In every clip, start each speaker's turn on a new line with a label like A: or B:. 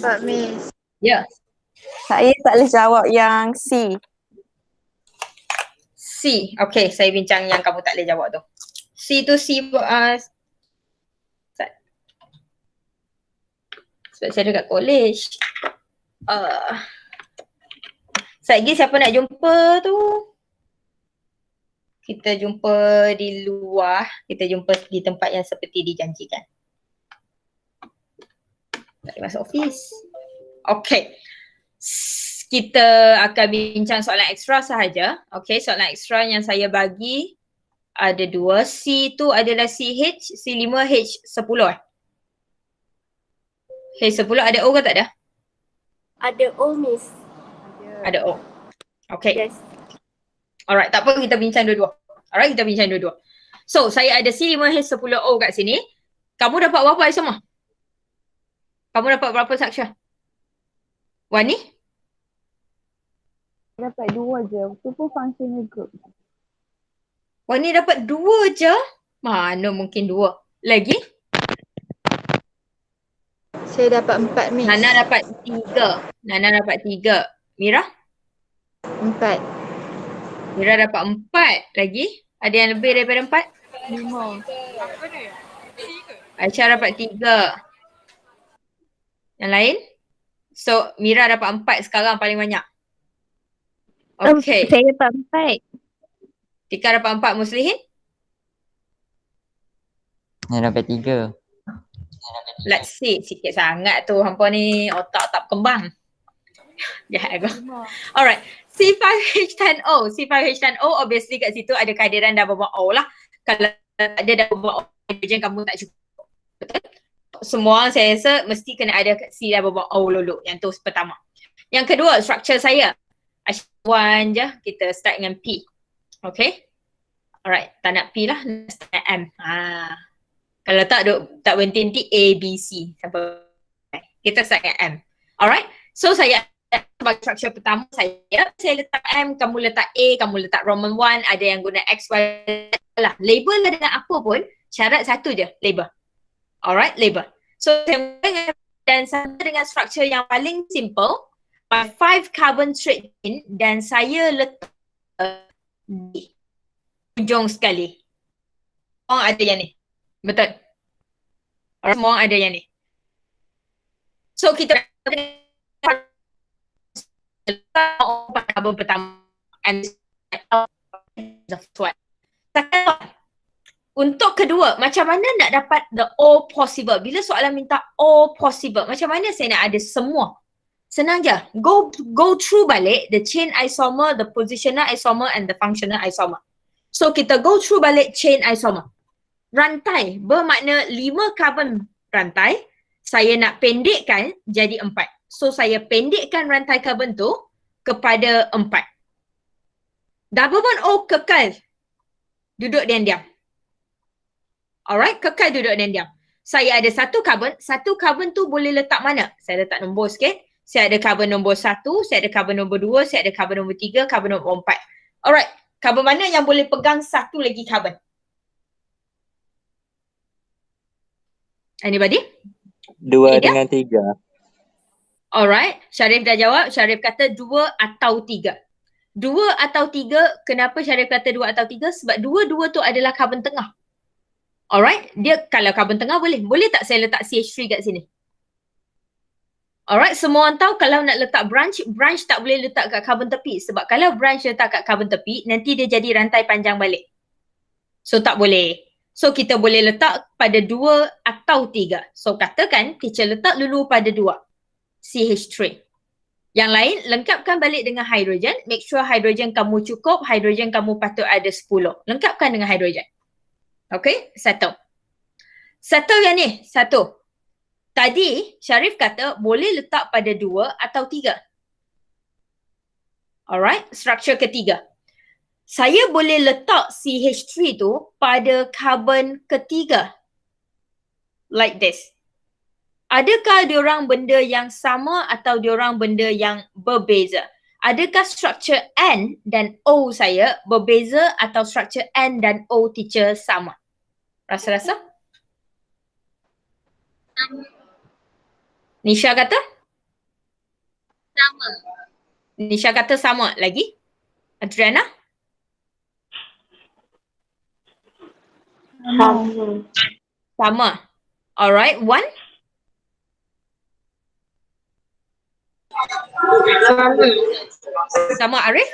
A: Pak Miss.
B: Ya.
C: Saya tak boleh jawab yang C.
B: C. Okay, saya bincang yang kamu tak boleh jawab tu. C tu C sebab saya dekat college. Lagi siapa nak jumpa tu? Kita jumpa di luar. Kita jumpa di tempat yang seperti dijanjikan. Tak boleh masuk office. Okay. Kita akan bincang soalan ekstra sahaja. Okay, soalan ekstra yang saya bagi ada dua. C tu adalah CH, C5, H10. H10 ada O ke tak ada?
D: Ada O, Miss.
B: Ada O. Okay.
D: Yes.
B: Alright, tak apa, kita bincang dua-dua. Alright, kita bincang dua-dua. So, saya ada C5H10O kat sini. Kamu dapat berapa semua? Kamu dapat berapa Saksha? Wani?
C: Dapat 2 je. Itu pun functional group.
B: Wani dapat 2 je? Mana mungkin 2? Lagi?
A: Saya dapat 4 Miss.
B: Nana dapat 3. Nana dapat 3. Mira?
A: 4.
B: Mira dapat 4. Lagi? Ada yang lebih daripada 4?
A: 5.
B: Aisyah dapat 3. Yang lain? So, Mira dapat 4 sekarang paling banyak. Okay.
D: Saya dapat 4.
B: Tika dapat 4. Muslihin?
E: Saya dapat 3.
B: Let's see. Sikit sangat tu. Hampa ni otak tak berkembang. Jahat aku. Alright. C5H10O. C5H10O obviously kat situ ada kehadiran double bond O lah. Kalau ada double bond O, hydrogen kamu tak cukup. Betul? Semua orang saya rasa mesti kena ada C double bond O dulu. Yang tu pertama. Yang kedua, structure saya. One je. Kita start dengan P. Okay. Alright. Tak nak P lah. Start dengan M. Kalau tak berhenti nanti A, B, C. Sampai. Kita start dengan M. Alright. So saya sebagai structure pertama saya letak M, kamu letak A, kamu letak Roman 1, ada yang guna X, Y lah. Label lah dengan apa pun, syarat satu je, label. Alright, label. So dan sama dengan structure yang paling simple, 5 carbon straight chain dan saya letak di ujung sekali. Semua ada yang ni. Betul? Alright, semua ada yang ni. So kita carbon pertama and the first one. Untuk kedua, macam mana nak dapat the all possible? Bila soalan minta all possible, macam mana saya nak ada semua? Senang je. Go through balik the chain isomer, the positional isomer and the functional isomer. So kita go through balik chain isomer. Rantai bermakna 5 carbon rantai, saya nak pendekkan jadi 4. So saya pendekkan rantai karbon tu kepada 4. Double bond O kekal duduk diam-diam. Alright, kekal duduk diam-diam. Saya ada satu karbon tu boleh letak mana? Saya letak nombor sikit. Saya ada karbon nombor 1, saya ada karbon nombor 2, saya ada karbon nombor 3, karbon nombor 4. Alright, karbon mana yang boleh pegang satu lagi karbon? Anybody?
E: 2 dengan 3.
B: Alright, Syarif dah jawab. Syarif kata 2 atau 3. 2 atau 3, kenapa Syarif kata 2 atau 3? Sebab 2 tu adalah karbon tengah. Alright, dia kalau karbon tengah boleh. Boleh tak saya letak CH3 kat sini? Alright, semua orang tahu kalau nak letak branch tak boleh letak kat karbon tepi. Sebab kalau branch letak kat karbon tepi, nanti dia jadi rantai panjang balik. So tak boleh. So kita boleh letak pada 2 atau 3. So katakan teacher letak dulu pada 2. CH3. Yang lain, lengkapkan balik dengan hidrogen. Make sure hidrogen kamu cukup. Hidrogen kamu patut ada 10. Lengkapkan dengan hidrogen. Okay, satu yang ni, satu. Tadi, Syarif kata boleh letak pada 2 atau 3. Alright, structure ketiga. Saya boleh letak CH3 tu pada karbon ketiga. Like this. Adakah diorang benda yang sama atau diorang benda yang berbeza? Adakah structure N dan O saya berbeza atau structure N dan O teacher sama? Rasa-rasa? Nisha kata? Nisha kata sama. Lagi? Adriana?
D: Sama.
B: Sama. Alright, Wan?
D: Sama.
B: Sama Arif?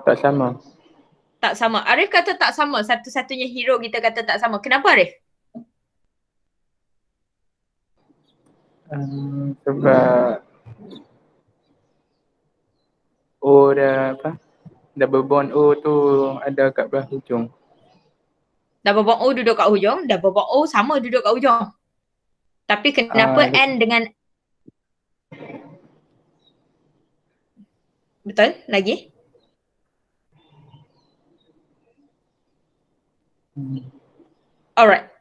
F: Tak sama.
B: Tak sama. Arif kata tak sama. Satu-satunya hero kita kata tak sama. Kenapa Arif?
F: Sebab O dah apa? Double bond O tu ada kat belah hujung.
B: Double bond O duduk kat hujung. Double bond O sama duduk kat hujung. Tapi kenapa N dengan... Betul? Lagi? Alright.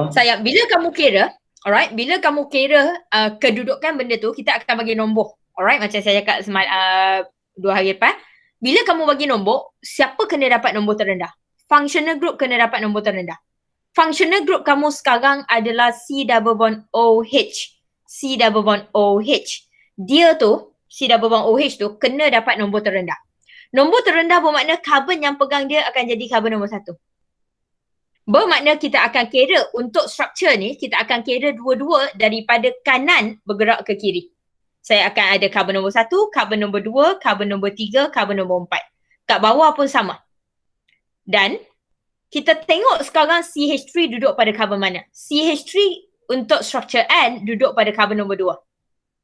B: Sayang, bila kamu kira, alright, bila kamu kira kedudukan benda tu, kita akan bagi nombor. Alright, macam saya cakap 2 hari lepas. Bila kamu bagi nombor, siapa kena dapat nombor terendah? Functional group kena dapat nombor terendah. Functional group kamu sekarang adalah C double bond OH. C double bond OH. Dia tu, C double bond OH tu kena dapat nombor terendah. Nombor terendah bermakna carbon yang pegang dia akan jadi carbon nombor 1. Bermakna kita akan kira untuk struktur ni, kita akan kira dua-dua daripada kanan bergerak ke kiri. Saya akan ada carbon nombor 1, carbon nombor 2, carbon nombor 3, carbon nombor 4. Kat bawah pun sama. Dan kita tengok sekarang CH3 duduk pada carbon mana. CH3 untuk struktur N duduk pada carbon nombor 2.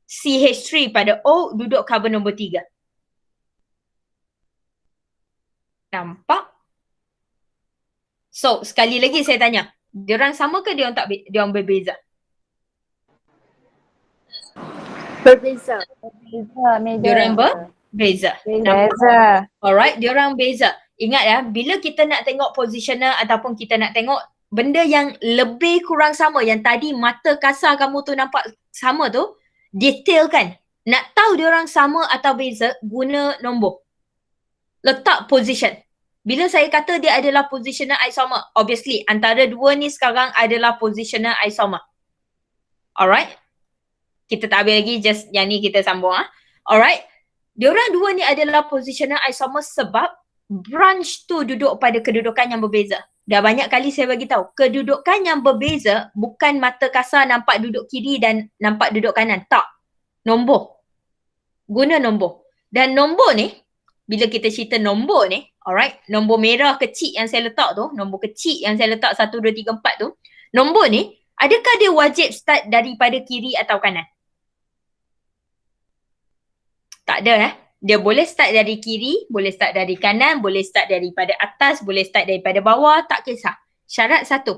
B: CH3 pada O duduk carbon nombor 3. Nampak? So, sekali lagi saya tanya. Diorang sama ke diorang berbeza?
D: Berbeza.
B: Diorang berbeza.
C: Beza.
B: Alright, diorang beza. Ingat ya, bila kita nak tengok positioner ataupun kita nak tengok benda yang lebih kurang sama, yang tadi mata kasar kamu tu nampak sama tu, detailkan. Nak tahu diorang sama atau beza, guna nombor. Letak position. Bila saya kata dia adalah positional isomer, obviously antara dua ni sekarang adalah positional isomer. Alright? Kita tak habis lagi, just yang ni kita sambung. Alright? Diorang dua ni adalah positional isomer sebab branch tu duduk pada kedudukan yang berbeza. Dah banyak kali saya bagi tahu, kedudukan yang berbeza bukan mata kasar nampak duduk kiri dan nampak duduk kanan. Tak. Nombor. Guna nombor. Dan nombor ni, bila kita cerita nombor ni, alright, nombor merah kecil yang saya letak tu, nombor kecil yang saya letak 1, 2, 3, 4 tu, nombor ni, adakah dia wajib start daripada kiri atau kanan? Tak ada Dia boleh start dari kiri, boleh start dari kanan, boleh start daripada atas, boleh start daripada bawah, tak kisah. Syarat satu,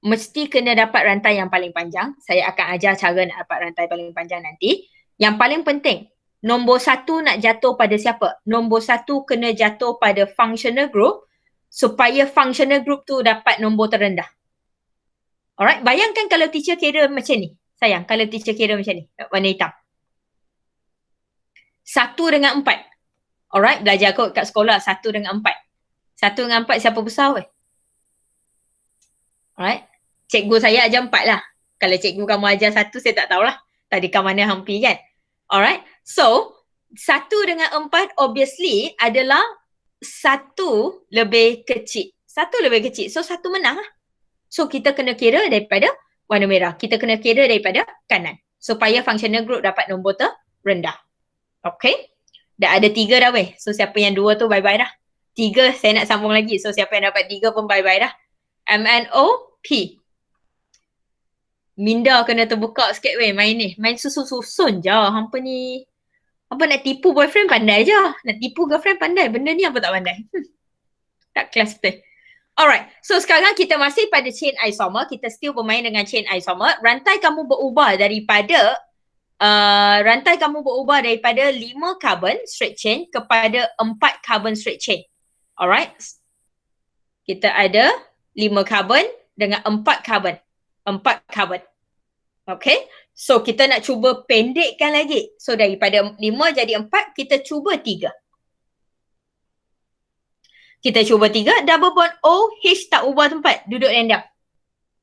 B: mesti kena dapat rantai yang paling panjang. Saya akan ajar cara nak dapat rantai paling panjang nanti. Yang paling penting, nombor 1 nak jatuh pada siapa? Nombor 1 kena jatuh pada functional group supaya functional group tu dapat nombor terendah. Alright, bayangkan kalau teacher kira macam ni. Sayang, kalau teacher kira macam ni, warna hitam. 1 dengan 4. Alright, belajar kot kat sekolah 1 dengan 4. 1 dengan 4 siapa besar weh? Alright, cikgu saya ajar 4 lah. Kalau cikgu kamu ajar 1, saya tak tahulah. Tadi kat mana hampir kan? Alright, so 1 dengan 4 obviously adalah 1 lebih kecil. 1 lebih kecil, so 1 menang lah. So kita kena kira daripada warna merah. Kita kena kira daripada kanan. Supaya functional group dapat nombor terendah. Okay. Dah ada 3 dah weh. So siapa yang 2 tu bye-bye dah. 3 saya nak sambung lagi. So siapa yang dapat 3 pun bye-bye dah. MNO-P. Minda kena terbuka sikit weh main ni. Main susun-susun je. Hampa ni. Hampa nak tipu boyfriend pandai je. Nak tipu girlfriend pandai. Benda ni apa tak pandai. Tak kelas betul. Alright. So sekarang kita masih pada chain isomer. Kita still bermain dengan chain isomer. Rantai kamu berubah daripada 5 carbon straight chain kepada 4 carbon straight chain. Alright. Kita ada 5 carbon dengan 4 carbon. 4 carbon. Okay. So kita nak cuba pendekkan lagi. So daripada 5 jadi 4, kita cuba 3. Kita cuba 3, double bond OH tak ubah tempat. Duduk random.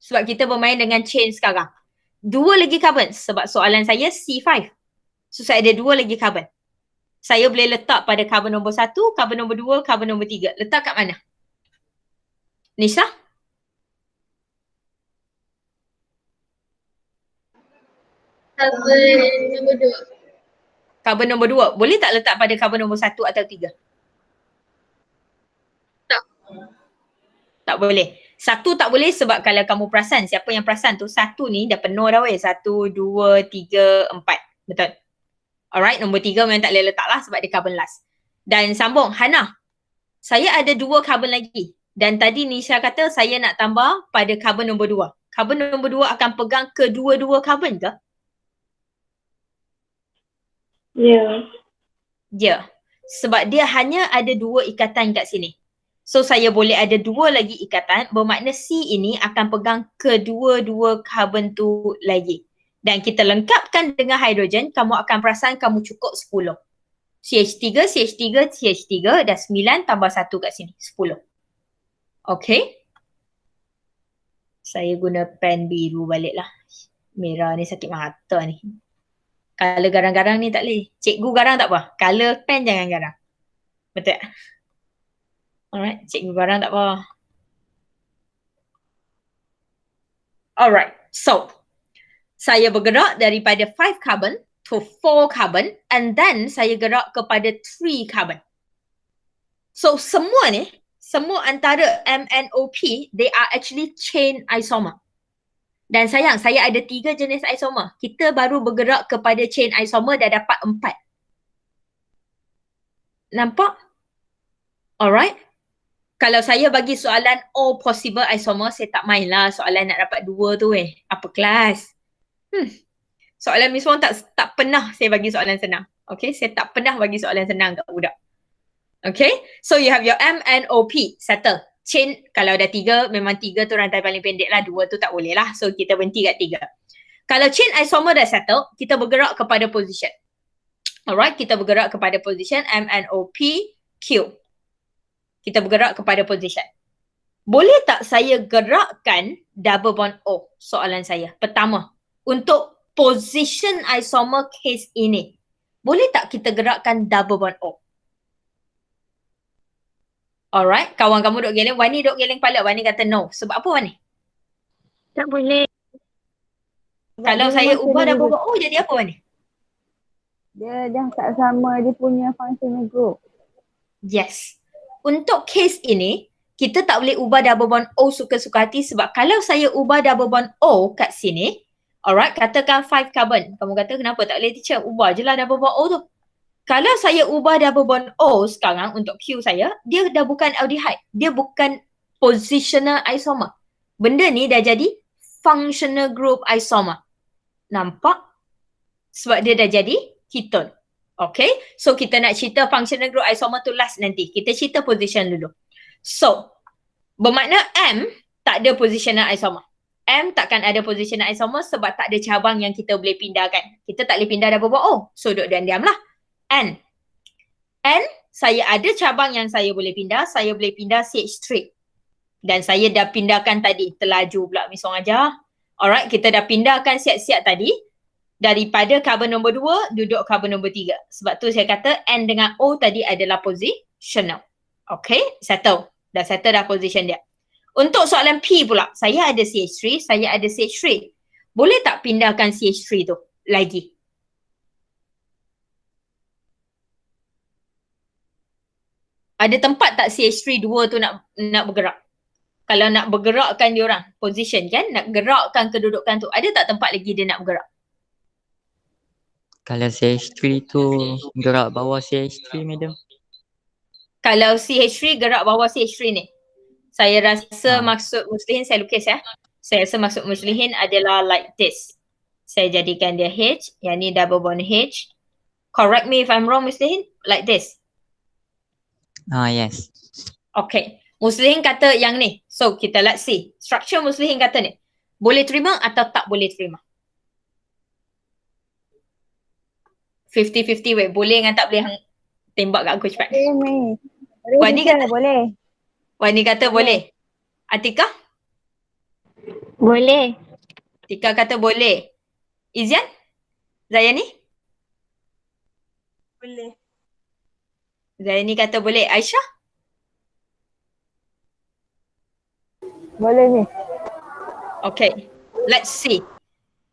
B: Sebab kita bermain dengan chain sekarang. 2 lagi carbon sebab soalan saya C5. So saya ada 2 lagi carbon. Saya boleh letak pada carbon nombor 1, carbon nombor 2, carbon nombor 3. Letak kat mana? Nisha?
A: Carbon nombor 2.
B: Carbon nombor 2. Boleh tak letak pada carbon nombor 1 atau 3?
A: Tak.
B: Tak boleh. 1 tak boleh sebab kalau kamu perasan, siapa yang perasan tu, 1 ni dah penuh dah weh. 1, 2, 3, 4. Betul? Alright, nombor 3 memang tak boleh letak lah sebab dia carbon last. Dan sambung, Hana. Saya ada 2 carbon lagi. Dan tadi Nisha kata saya nak tambah pada carbon nombor 2. Carbon nombor 2 akan pegang kedua-dua carbon ke?
D: Ya.
B: Ya. Sebab dia hanya ada 2 ikatan kat sini. So saya boleh ada 2 lagi ikatan, bermakna C ini akan pegang kedua-dua carbon tu lagi. Dan kita lengkapkan dengan hidrogen, kamu akan perasan kamu cukup 10. CH3, CH3, CH3 dah 9 tambah 1 kat sini, 10. Okay. Saya guna pen biru balik lah. Merah ni sakit mata ni. Color garang-garang ni tak boleh. Cikgu garang tak apa. Color pen jangan garang. Betul tak? Alright, cikgu garang tak apa. Alright, so saya bergerak daripada 5 carbon to 4 carbon and then saya gerak kepada 3 carbon. So semua ni, semua antara MNOP, they are actually chain isomer. Dan sayang, saya ada 3 jenis isomer. Kita baru bergerak kepada chain isomer dah dapat 4. Nampak? Alright. Kalau saya bagi soalan all possible isomer, saya tak main lah soalan nak dapat 2 tu Apa kelas? Soalan Miss Wong tak pernah saya bagi soalan senang. Okay, saya tak pernah bagi soalan senang kat budak. Okay, so you have your MNOP, settle. Chain, kalau ada 3, memang 3 tu rantai paling pendek lah. 2 tu tak boleh lah. So kita berhenti kat 3. Kalau chain isomer dah settle, kita bergerak kepada position. Alright, kita bergerak kepada position MNOP Q. Kita bergerak kepada position. Boleh tak saya gerakkan double bond O? Soalan saya. Pertama, untuk position isomer case ini, boleh tak kita gerakkan double bond O? Alright, kawan kamu duk geleng. Wani duk geleng kepala. Wani kata no. Sebab apa Wani?
D: Tak boleh.
B: Kalau saya ubah double bond O jadi apa Wani?
C: Dia dah tak sama dia punya functional group.
B: Yes. Untuk case ini, kita tak boleh ubah double bond O suka-suka hati sebab kalau saya ubah double bond O kat sini, alright, katakan 5 carbon. Kamu kata kenapa tak boleh teacher? Ubah je lah double bond O tu. Kalau saya ubah double bond O sekarang untuk Q saya, dia dah bukan aldehyde. Dia bukan positional isomer. Benda ni dah jadi functional group isomer. Nampak? Sebab dia dah jadi ketone. Okay, so kita nak cerita functional group isomer tu last nanti. Kita cerita position dulu. So, bermakna M tak ada positional isomer. M takkan ada positional isomer sebab tak ada cabang yang kita boleh pindahkan. Kita tak boleh pindah double bond O. So, duduk diam-diam lah. N, saya ada cabang yang saya boleh pindah. Saya boleh pindah CH3. Dan saya dah pindahkan tadi. Terlaju pula Miss Wong ajar. Alright, kita dah pindahkan siap-siap tadi. Daripada carbon nombor 2 duduk carbon nombor 3. Sebab tu saya kata N dengan O tadi adalah positional. Okay, settle. Dah settle dah position dia. Untuk soalan P pula, saya ada CH3, saya ada CH3. Boleh tak pindahkan CH3 tu lagi? Ada tempat tak CH3 2 tu nak bergerak? Kalau nak bergerakkan dia orang, position kan, nak gerakkan kedudukan tu, ada tak tempat lagi dia nak bergerak?
E: Kalau CH3 tu gerak bawah CH3, madam.
B: Kalau CH3 gerak bawah CH3 ni. Saya rasa maksud Muslihin, saya lukis ya. Saya rasa maksud Muslihin adalah like this. Saya jadikan dia H, yang ni double bond H. Correct me if I'm wrong Muslihin, like this.
E: Yes.
B: Okay. Muslihin kata yang ni. So kita let's see. Structure Muslihin kata ni. Boleh terima atau tak boleh terima? 50-50 weh. Boleh dengan tak boleh tembak kat aku cepat. Wani kata
C: boleh.
B: Wani kata boleh. Atika?
D: Boleh.
B: Tika kata boleh. Izian? Zayani?
D: Boleh.
B: Zayani kata boleh. Aisyah?
C: Boleh ni.
B: Okay. Let's see.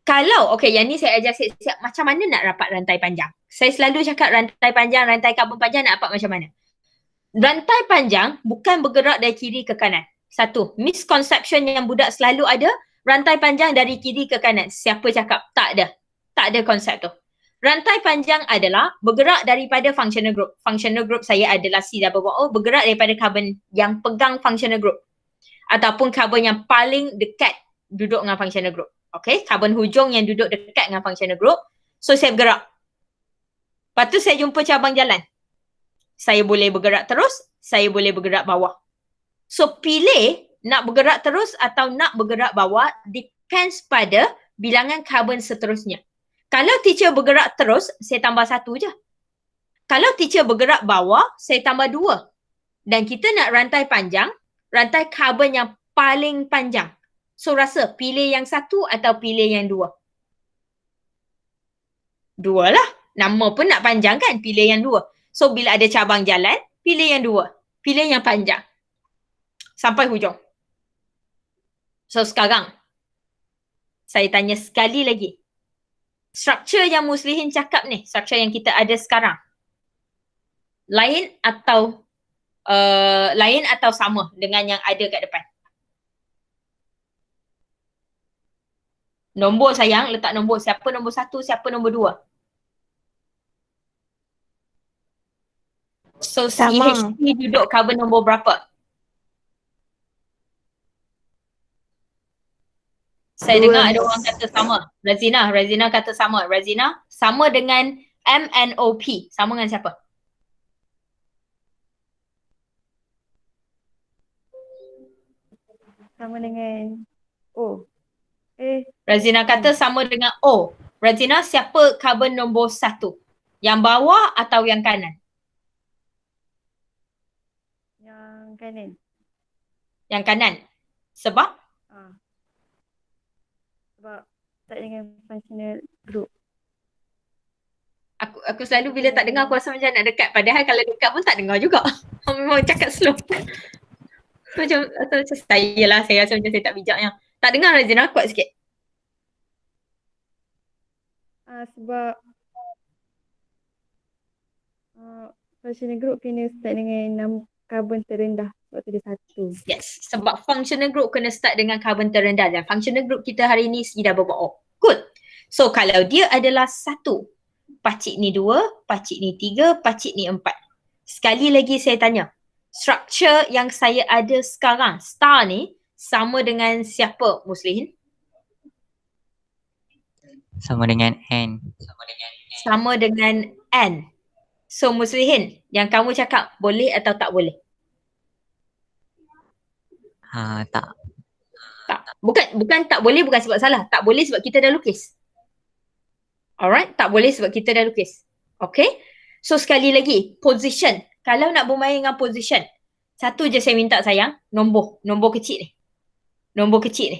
B: Kalau, okay, yang ni saya ajar siap-siap macam mana nak rapat rantai panjang. Saya selalu cakap rantai panjang, rantai karbon panjang nak rapat macam mana. Rantai panjang bukan bergerak dari kiri ke kanan. Satu, misconception yang budak selalu ada, rantai panjang dari kiri ke kanan. Siapa cakap? Tak ada. Tak ada konsep tu. Rantai panjang adalah bergerak daripada functional group. Functional group saya adalah C-double-bond-O, bergerak daripada karbon yang pegang functional group. Ataupun karbon yang paling dekat duduk dengan functional group. Okay, karbon hujung yang duduk dekat dengan functional group. So saya bergerak. Lepas tu saya jumpa cabang jalan. Saya boleh bergerak terus, saya boleh bergerak bawah. So pilih nak bergerak terus atau nak bergerak bawah depends pada bilangan karbon seterusnya. Kalau teacher bergerak terus, saya tambah 1 je. Kalau teacher bergerak bawah, saya tambah 2. Dan kita nak rantai panjang, rantai karbon yang paling panjang. So rasa pilih yang 1 atau pilih yang 2? 2 lah. Nama pun nak panjang kan? Pilih yang 2. So bila ada cabang jalan, pilih yang 2. Pilih yang panjang. Sampai hujung. So sekarang, saya tanya sekali lagi. Struktur yang Muslihin cakap ni, struktur yang kita ada sekarang, lain atau sama dengan yang ada kat depan? Nombor sayang, letak nombor. Siapa nombor 1, siapa nombor 2? So
D: Sama.
B: CH3 duduk karbon nombor berapa? Saya dengar ada orang kata sama. Razina kata sama. Razina, sama dengan MNOP. Sama dengan siapa?
C: Sama dengan
B: Razina kata sama dengan O. Razina, siapa karbon nombor 1? Yang bawah atau yang kanan?
C: yang kanan.
B: Yang kanan. Sebab?
C: Sebab start dengan functional group.
B: Aku selalu bila tak dengar aku rasa macam nak dekat. Padahal kalau dekat pun tak dengar juga. Memang cakap slow. Macam saya rasa macam saya tak bijaknya. Tak dengar Razina, kuat sikit.
C: Sebab functional group kena start dengan 6 karbon terendah. Sebab tu dia 1.
B: Yes, sebab functional group kena start dengan karbon terendah dan functional group kita hari ni C-double-bond-O. Good. So kalau dia adalah 1, pacik ni 2, pacik ni 3, pacik ni 4. Sekali lagi saya tanya, struktur yang saya ada sekarang, star ni, sama dengan siapa Muslihin?
E: Sama dengan N.
B: Sama dengan N. So Muslihin, yang kamu cakap boleh atau tak boleh?
E: Tak.
B: Tak. Bukan tak boleh bukan sebab salah. Tak boleh sebab kita dah lukis. Alright, tak boleh sebab kita dah lukis. Okay. So sekali lagi, position. Kalau nak bermain dengan position, satu je saya minta sayang, nombor kecil ni. Nombor kecil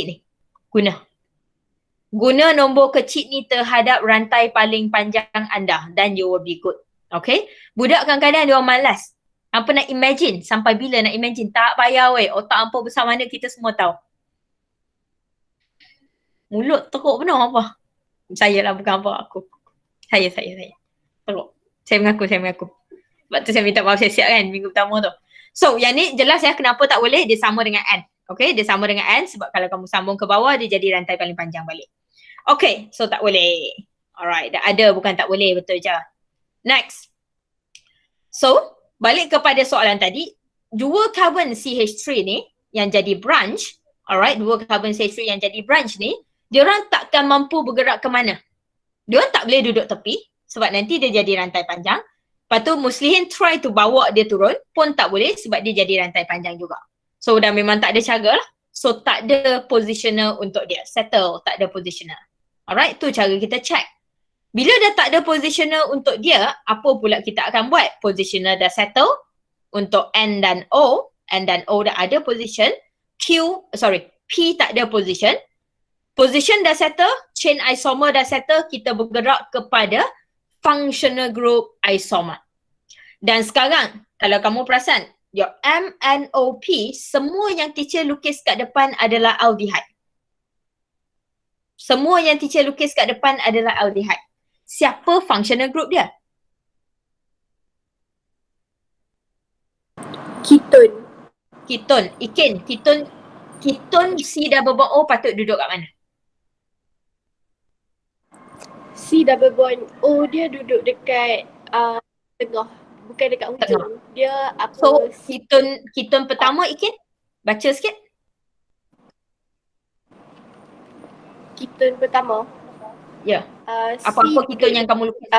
B: ni. Guna nombor kecil ni terhadap rantai paling panjang anda dan you will be good. Okay. Budak kadang-kadang dia orang malas. Hampa nak imagine. Sampai bila nak imagine? Tak payah weh. Otak hampa besar mana kita semua tahu. Mulut teruk penuh apa? Saya lah bukan apa aku. Saya. Teruk. Saya mengaku. Sebab tu saya minta maaf siap-siap kan minggu pertama tu. So yang ni jelas ya kenapa tak boleh. Dia sama dengan N. Okay. Dia sama dengan N sebab kalau kamu sambung ke bawah dia jadi rantai paling panjang balik. Okay. So tak boleh. Alright. Dah ada bukan tak boleh. Betul je. Next. So balik kepada soalan tadi, 2 karbon CH3 ni yang jadi branch, alright, 2 karbon CH3 yang jadi branch ni, diorang takkan mampu bergerak ke mana. Diorang tak boleh duduk tepi sebab nanti dia jadi rantai panjang. Lepas tu Muslihin try to bawa dia turun pun tak boleh sebab dia jadi rantai panjang juga. So dah memang tak ada cara lah. So tak ada positioner untuk dia. Settle, tak ada positioner. Alright, tu cara kita check. Bila dah tak ada positioner untuk dia, apa pula kita akan buat? Positioner dah settle untuk N dan O. N dan O dah ada position. P tak ada position. Position dah settle, chain isomer dah settle, kita bergerak kepada functional group isomer. Dan sekarang, kalau kamu perasan, your MNOP, semua yang teacher lukis kat depan adalah aldehyde. Semua yang teacher lukis kat depan adalah aldehyde. Siapa functional group dia?
D: Keton.
B: Keton. Ikin, keton C double bond O patut duduk kat mana?
D: C double bond O dia duduk dekat tengah. Bukan dekat hujung. Dia apa?
B: So, keton pertama Ikin, baca sikit.
D: Keton pertama.
B: Ya.
D: C
B: Apa-apa keton yang kamu lukis.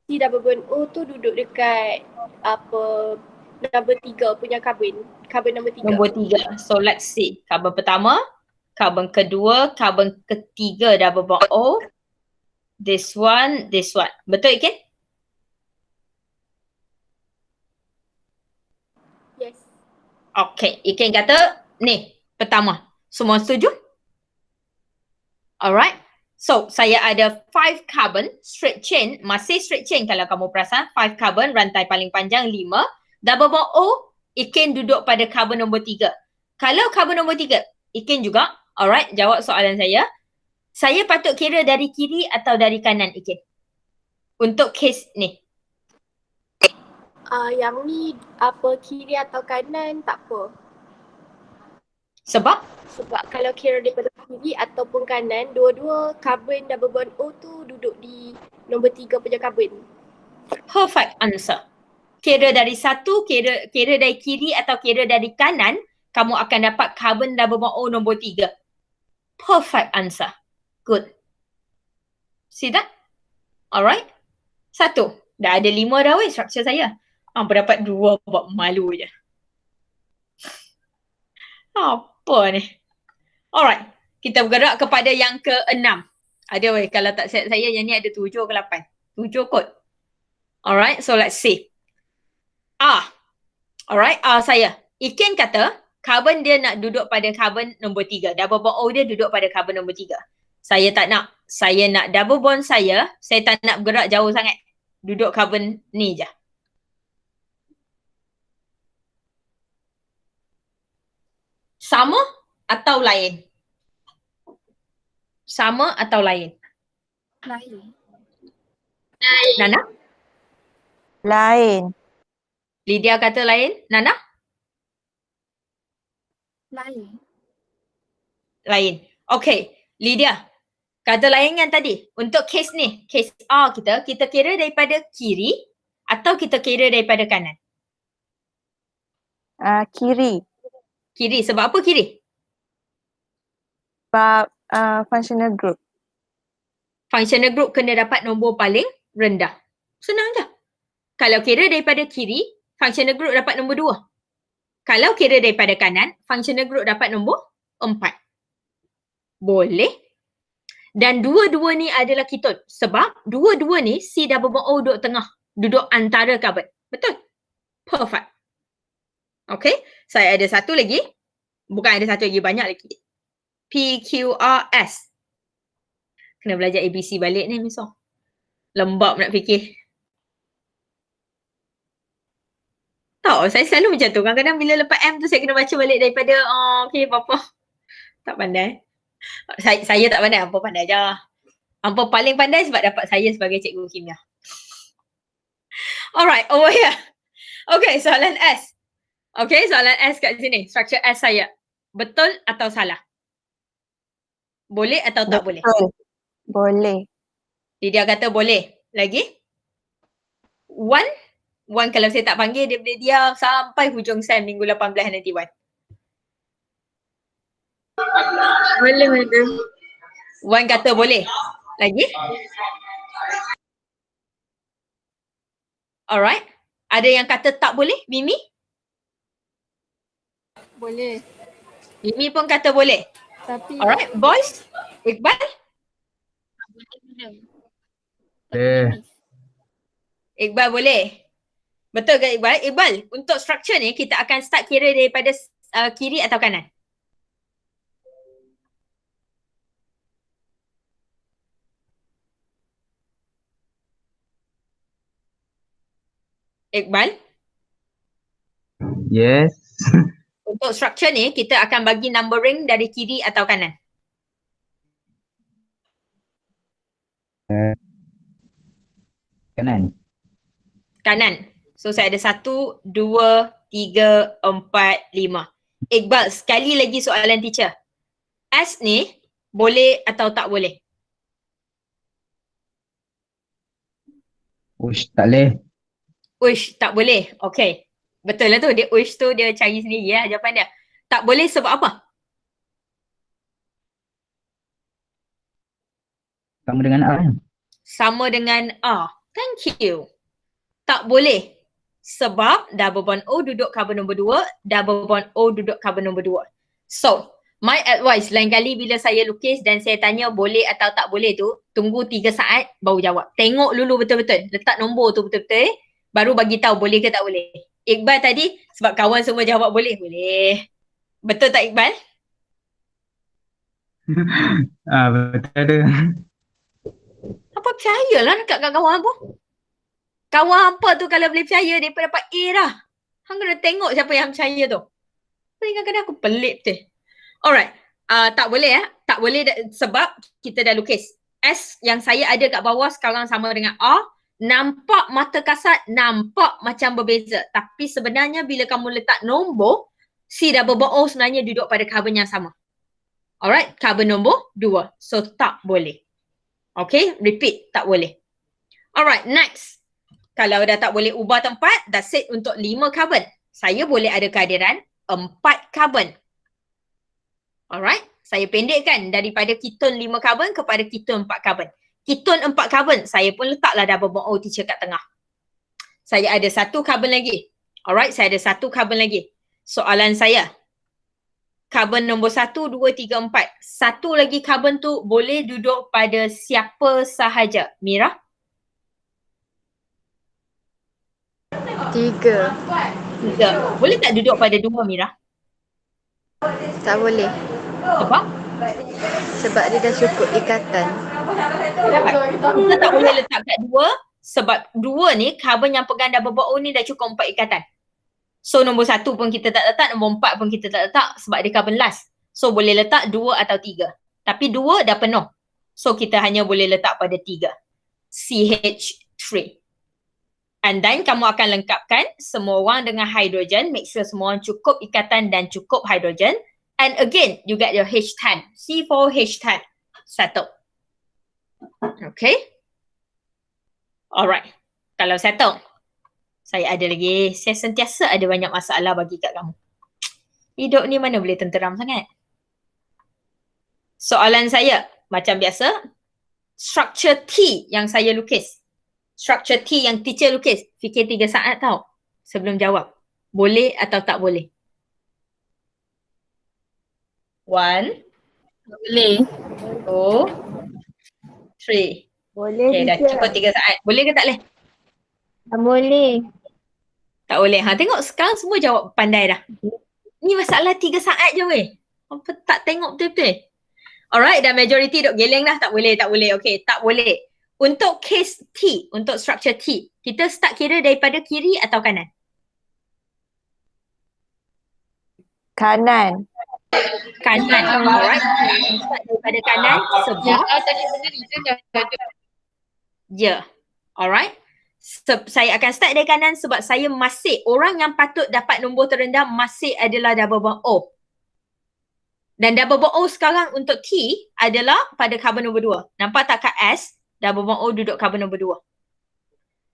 D: C double bond O tu duduk dekat apa nombor 3 punya karbon. Karbon nombor 3.
B: Nombor 3. So let's see. Karbon pertama, karbon kedua, karbon ketiga double bond O. This one. Betul Ikin?
D: Yes.
B: Okay. Ikin kata ni pertama. Semua setuju? Alright. So saya ada 5 carbon straight chain. Masih straight chain kalau kamu perasan. 5 carbon rantai paling panjang 5. Double bond O, Ikin duduk pada carbon nombor 3. Kalau carbon nombor 3, Ikin juga. Alright, jawab soalan saya. Saya patut kira dari kiri atau dari kanan Ikin? Untuk case ni.
D: Yang ni apa kiri atau kanan tak apa.
B: Sebab?
D: Sebab kalau kira daripada kiri ataupun kanan, dua-dua karbon double bond O tu duduk di nombor 3 punya karbon.
B: Perfect answer. Kira dari satu, kira dari kiri atau kira dari kanan, kamu akan dapat carbon double bond O nombor 3. Perfect answer. Good. See that? Alright. 1. Dah ada 5 dah weh structure saya. Hampa dapat 2 buat malu je. Apa ni? Alright. Kita bergerak kepada yang ke-6. Ada weh, kalau tak set saya yang ni ada 7 ke 8. 7 kot. Alright, so let's see. Alright, saya. Ikin kata, carbon dia nak duduk pada carbon nombor 3. Double bond O dia duduk pada carbon nombor 3. Saya tak nak. Saya nak double bond saya tak nak bergerak jauh sangat. Duduk carbon ni je. Sama atau lain? Sama atau lain?
A: Lain.
B: Nana?
G: Lain.
B: Lydia kata lain. Nana?
A: Lain.
B: Lain. Okay. Lydia. Kata lain yang tadi. Untuk case ni. Case A kita kira daripada kiri atau kita kira daripada kanan?
G: Kiri.
B: Kiri. Sebab apa kiri?
G: Sebab functional group.
B: Functional group kena dapat nombor paling rendah. Senang je. Kalau kira daripada kiri, functional group dapat nombor 2. Kalau kira daripada kanan, functional group dapat nombor 4. Boleh. Dan dua-dua ni adalah keton. Sebab dua-dua ni C double bond O duduk tengah. Duduk antara carbon. Betul? Perfect. Okay. Saya ada satu lagi. Bukan ada satu lagi, banyak lagi. PQRS. Kena belajar ABC balik ni misal. Lembab nak fikir. Tahu, saya selalu macam tu. Kadang-kadang bila lepas M tu saya kena baca balik daripada okay, apa-apa. Tak pandai. Saya tak pandai, Hampa pandai je. Hampa paling pandai sebab dapat saya sebagai cikgu kimia. Alright, over here. Okay, soalan S. Okay, soalan S kat sini. Structure S saya. Betul atau salah? Boleh atau tak boleh?
G: Boleh.
B: Dia kata boleh. Lagi? Wan kalau saya tak panggil dia boleh diam sampai hujung SEM minggu 18 nanti Wan.
A: Boleh, madam.
B: Wan kata boleh. Lagi? Alright. Ada yang kata tak boleh? Mimi?
A: Boleh.
B: Mimi pun kata boleh.
A: Tapi
B: Alright, boys. Iqbal? Iqbal boleh. Betul ke Iqbal? Iqbal, untuk structure ni kita akan start kira daripada kiri atau kanan? Iqbal,
F: Yes.
B: untuk structure ni kita akan bagi numbering dari kiri atau kanan?
F: Kanan.
B: Kanan. So saya ada 1, 2, 3, 4, 5. Iqbal, sekali lagi soalan teacher. S ni boleh atau tak boleh?
F: Ush, tak boleh.
B: Uish, tak boleh. Okay. Betul lah tu. Dia uish tu dia cari sendiri ya jawapan dia. Tak boleh sebab apa?
F: Sama dengan A.
B: Sama dengan A. Thank you. Tak boleh. Sebab double bond O duduk carbon nombor 2, double bond O duduk carbon nombor 2. So, my advice lain kali bila saya lukis dan saya tanya boleh atau tak boleh tu, tunggu 3 saat baru jawab. Tengok dulu betul-betul. Letak nombor tu betul-betul. Baru bagi tahu boleh ke tak boleh. Iqbal tadi sebab kawan semua jawab boleh. Boleh. Betul tak Iqbal?
F: Betul tu.
B: Apa percayalah dekat kawan apa? Kawan apa tu kalau boleh percaya dia dapat A dah. Hang kena tengok siapa yang percaya tu. Kadang-kadang aku pelik betul. Alright. Tak boleh Tak boleh sebab kita dah lukis. S yang saya ada kat bawah sekarang sama dengan A. Nampak mata kasar, nampak macam berbeza. Tapi sebenarnya bila kamu letak nombor, C double bond O sebenarnya duduk pada carbon yang sama. Alright, carbon nombor 2. So tak boleh. Okay, repeat, tak boleh. Alright, next. Kalau dah tak boleh ubah tempat, that's it untuk 5 carbon. Saya boleh ada kehadiran 4 carbon. Alright, saya pendekkan daripada keton 5 carbon kepada keton 4 carbon. Keton 4 carbon, saya pun letaklah double bond O teacher kat tengah. Saya ada 1 carbon lagi. Alright, saya ada 1 carbon lagi. Soalan saya, carbon nombor 1, 2, 3, 4. 1 lagi carbon tu boleh duduk pada siapa sahaja? Mira?
A: 3.
B: 3. Boleh tak duduk pada 2 Mira?
A: Tak boleh.
B: Sebab?
A: Sebab dia dah cukup ikatan.
B: Kita tak boleh letak kat 2 sebab 2 ni carbon yang pegang double bond O ni dah cukup 4 ikatan. So nombor 1 pun kita tak letak, nombor 4 pun kita tak letak sebab dia carbon last. So boleh letak 2 atau 3. Tapi 2 dah penuh. So kita hanya boleh letak pada 3. CH3. And then kamu akan lengkapkan semua orang dengan hidrogen. Make sure semua orang cukup ikatan dan cukup hidrogen. And again, you get your H10. C4H10. Settle. Okay. Alright. Kalau settle. Saya ada lagi. Saya sentiasa ada banyak masalah bagi kat kamu. Hidup ni mana boleh tenteram sangat. Soalan saya, macam biasa. Structure T yang saya lukis. Structure T yang teacher lukis. Fikir 3 saat tau sebelum jawab. Boleh atau tak boleh? 1.
A: Boleh.
B: 2. 3.
C: Boleh
B: Okay, dah
C: teacher.
B: cukup 3 saat. Boleh ke tak boleh?
C: Tak boleh.
B: Tak boleh. Tengok sekarang semua jawab pandai dah. Ni masalah 3 saat je weh. Apa tak tengok betul-betul? Alright, dah majority duk geleng dah. Tak boleh, tak boleh. Okay, tak boleh. Untuk case T, untuk structure T, kita start kira daripada kiri atau kanan?
G: Kanan.
B: Kanan. Alright. Start daripada kanan sebab
A: tadi benar itu dah ada.
B: ya. Alright. Saya akan start dari kanan sebab saya masih, orang yang patut dapat nombor terendah masih adalah double bond O. Dan double bond O sekarang untuk T adalah pada carbon nombor 2. Nampak tak kat S? Double bond O duduk carbon nombor 2.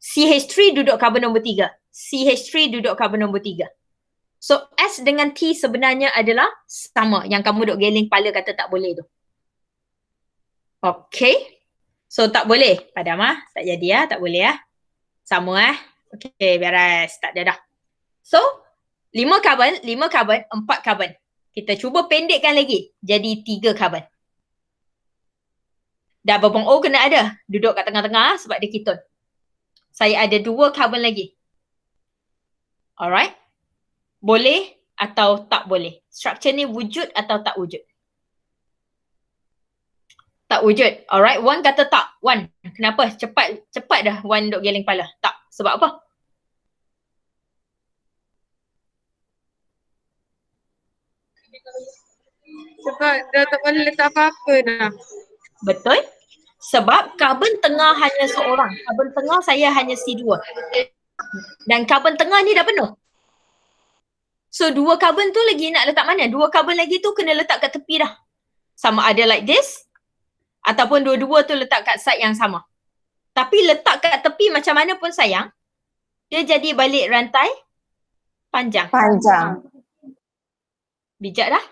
B: CH3 duduk carbon nombor 3. CH3 duduk carbon nombor 3. So S dengan T sebenarnya adalah sama. Yang kamu duk geling kepala kata tak boleh tu. Okay. So tak boleh. Padam tak jadi tak boleh Sama Okay, beres. Tak ada dah. So 5 carbon, 4 carbon. Kita cuba pendekkan lagi. Jadi 3 carbon. Double bond O kena ada. Duduk kat tengah-tengah sebab dia keton. Saya ada 2 carbon lagi. Alright. Boleh atau tak boleh? Structure ni wujud atau tak wujud? Tak wujud. Alright. Wan kata tak. Wan, kenapa? Cepat dah Wan duk geleng kepala. Tak. Sebab apa?
A: Sebab dah tak boleh letak apa-apa dah.
B: Betul? Sebab karbon tengah hanya seorang. Karbon tengah saya hanya C2. Dan karbon tengah ni dah penuh. So 2 karbon tu lagi nak letak mana? 2 karbon lagi tu kena letak kat tepi dah. Sama ada like this ataupun dua-dua tu letak kat side yang sama. Tapi letak kat tepi macam mana pun sayang, dia jadi balik rantai panjang.
G: Panjang.
B: Bijak dah?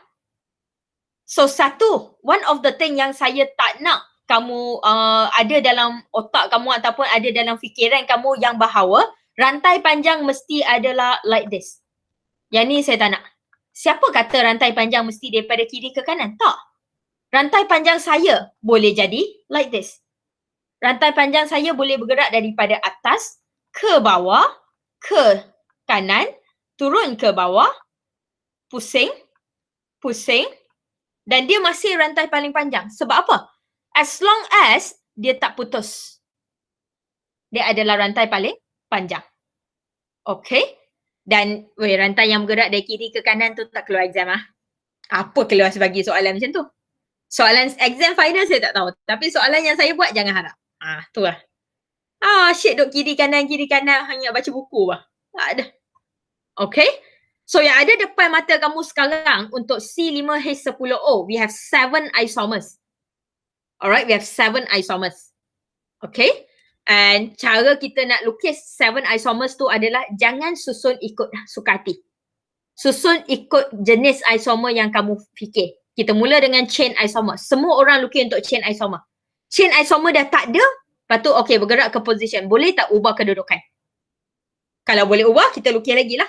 B: So one of the thing yang saya tak nak kamu ada dalam otak kamu ataupun ada dalam fikiran kamu yang bahawa rantai panjang mesti adalah like this. Yang ni saya tak nak. Siapa kata rantai panjang mesti daripada kiri ke kanan? Tak. Rantai panjang saya boleh jadi like this. Rantai panjang saya boleh bergerak daripada atas ke bawah, ke kanan, turun ke bawah, pusing, pusing, dan dia masih rantai paling panjang. Sebab apa? As long as dia tak putus. Dia adalah rantai paling panjang. Okay? Dan rantai yang bergerak dari kiri ke kanan tu tak keluar exam ah. Apa keluar sebagi soalan macam tu? Soalan exam final saya tak tahu. Tapi soalan yang saya buat jangan harap. Tu lah. Shit duk kiri kanan hanya baca buku lah. Tak ada. Okay? So yang ada depan mata kamu sekarang untuk C5H10O, we have 7 isomers. Alright, we have 7 isomers. Okay? And cara kita nak lukis 7 isomers tu adalah jangan susun ikut suka hati. Susun ikut jenis isomer yang kamu fikir. Kita mula dengan chain isomer. Semua orang lukis untuk chain isomer. Chain isomer dah tak ada, lepas tu okay bergerak ke position. Boleh tak ubah kedudukan? Kalau boleh ubah, kita lukis lagi lah.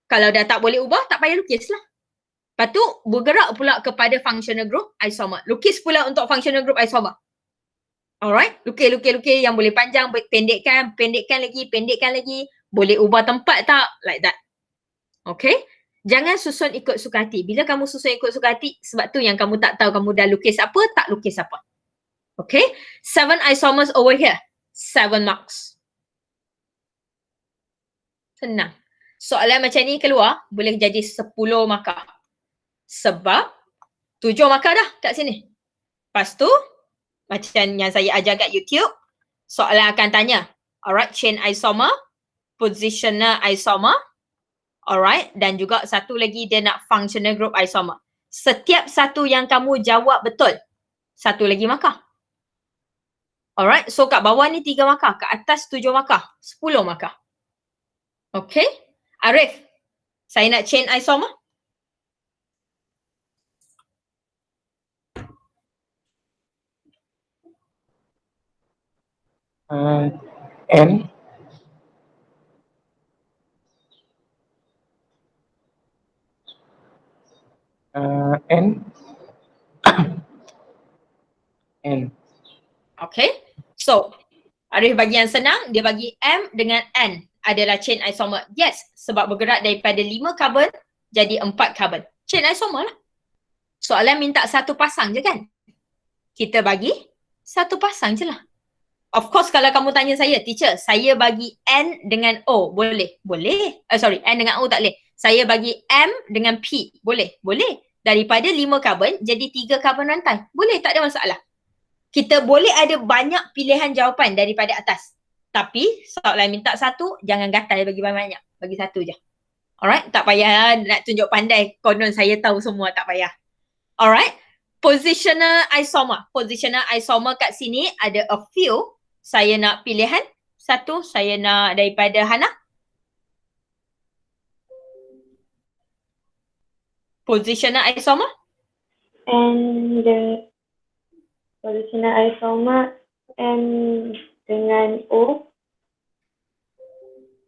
B: Kalau dah tak boleh ubah, tak payah lukis lah. Lepas tu bergerak pula kepada functional group isomer. Lukis pula untuk functional group isomer. Alright, lukis yang boleh panjang, pendekkan lagi. Boleh ubah tempat tak? Like that. Okay? Jangan susun ikut suka hati. Bila kamu susun ikut suka hati, sebab tu yang kamu tak tahu kamu dah lukis apa, tak lukis apa. Okay? 7 isomers over here. 7 marks. Senang. Soalan macam ni keluar, boleh jadi 10 markah. Sebab 7 markah dah kat sini. Lepas tu, macam yang saya ajar kat YouTube, soalan akan tanya, alright, chain isomer, positional isomer, alright, dan juga satu lagi dia nak functional group isomer. Setiap satu yang kamu jawab betul, satu lagi markah. Alright, so kat bawah ni 3 markah, kat atas 7 markah, 10 markah. Okay, Arif, saya nak chain isomer.
F: N N N.
B: Okay, so Arif bagi yang senang, dia bagi M dengan N adalah chain isomer. Yes, sebab bergerak daripada 5 karbon jadi 4 karbon. Chain isomer lah. Soalan minta satu pasang je kan? Kita bagi satu pasang je lah. Of course kalau kamu tanya saya, teacher, saya bagi N dengan O, boleh? Boleh. N dengan O tak boleh. Saya bagi M dengan P, boleh? Boleh. Daripada 5 karbon jadi 3 karbon rantai. Boleh, tak ada masalah. Kita boleh ada banyak pilihan jawapan daripada atas. Tapi soalan minta satu, jangan gatal bagi banyak. Bagi satu je. Alright, tak payah nak tunjuk pandai. Konon saya tahu semua, tak payah. Alright, positional isomer. Positional isomer kat sini ada a few. Saya nak pilihan. Satu, saya nak daripada Hana. Positional isomer.
C: And the positional isomer N dengan O.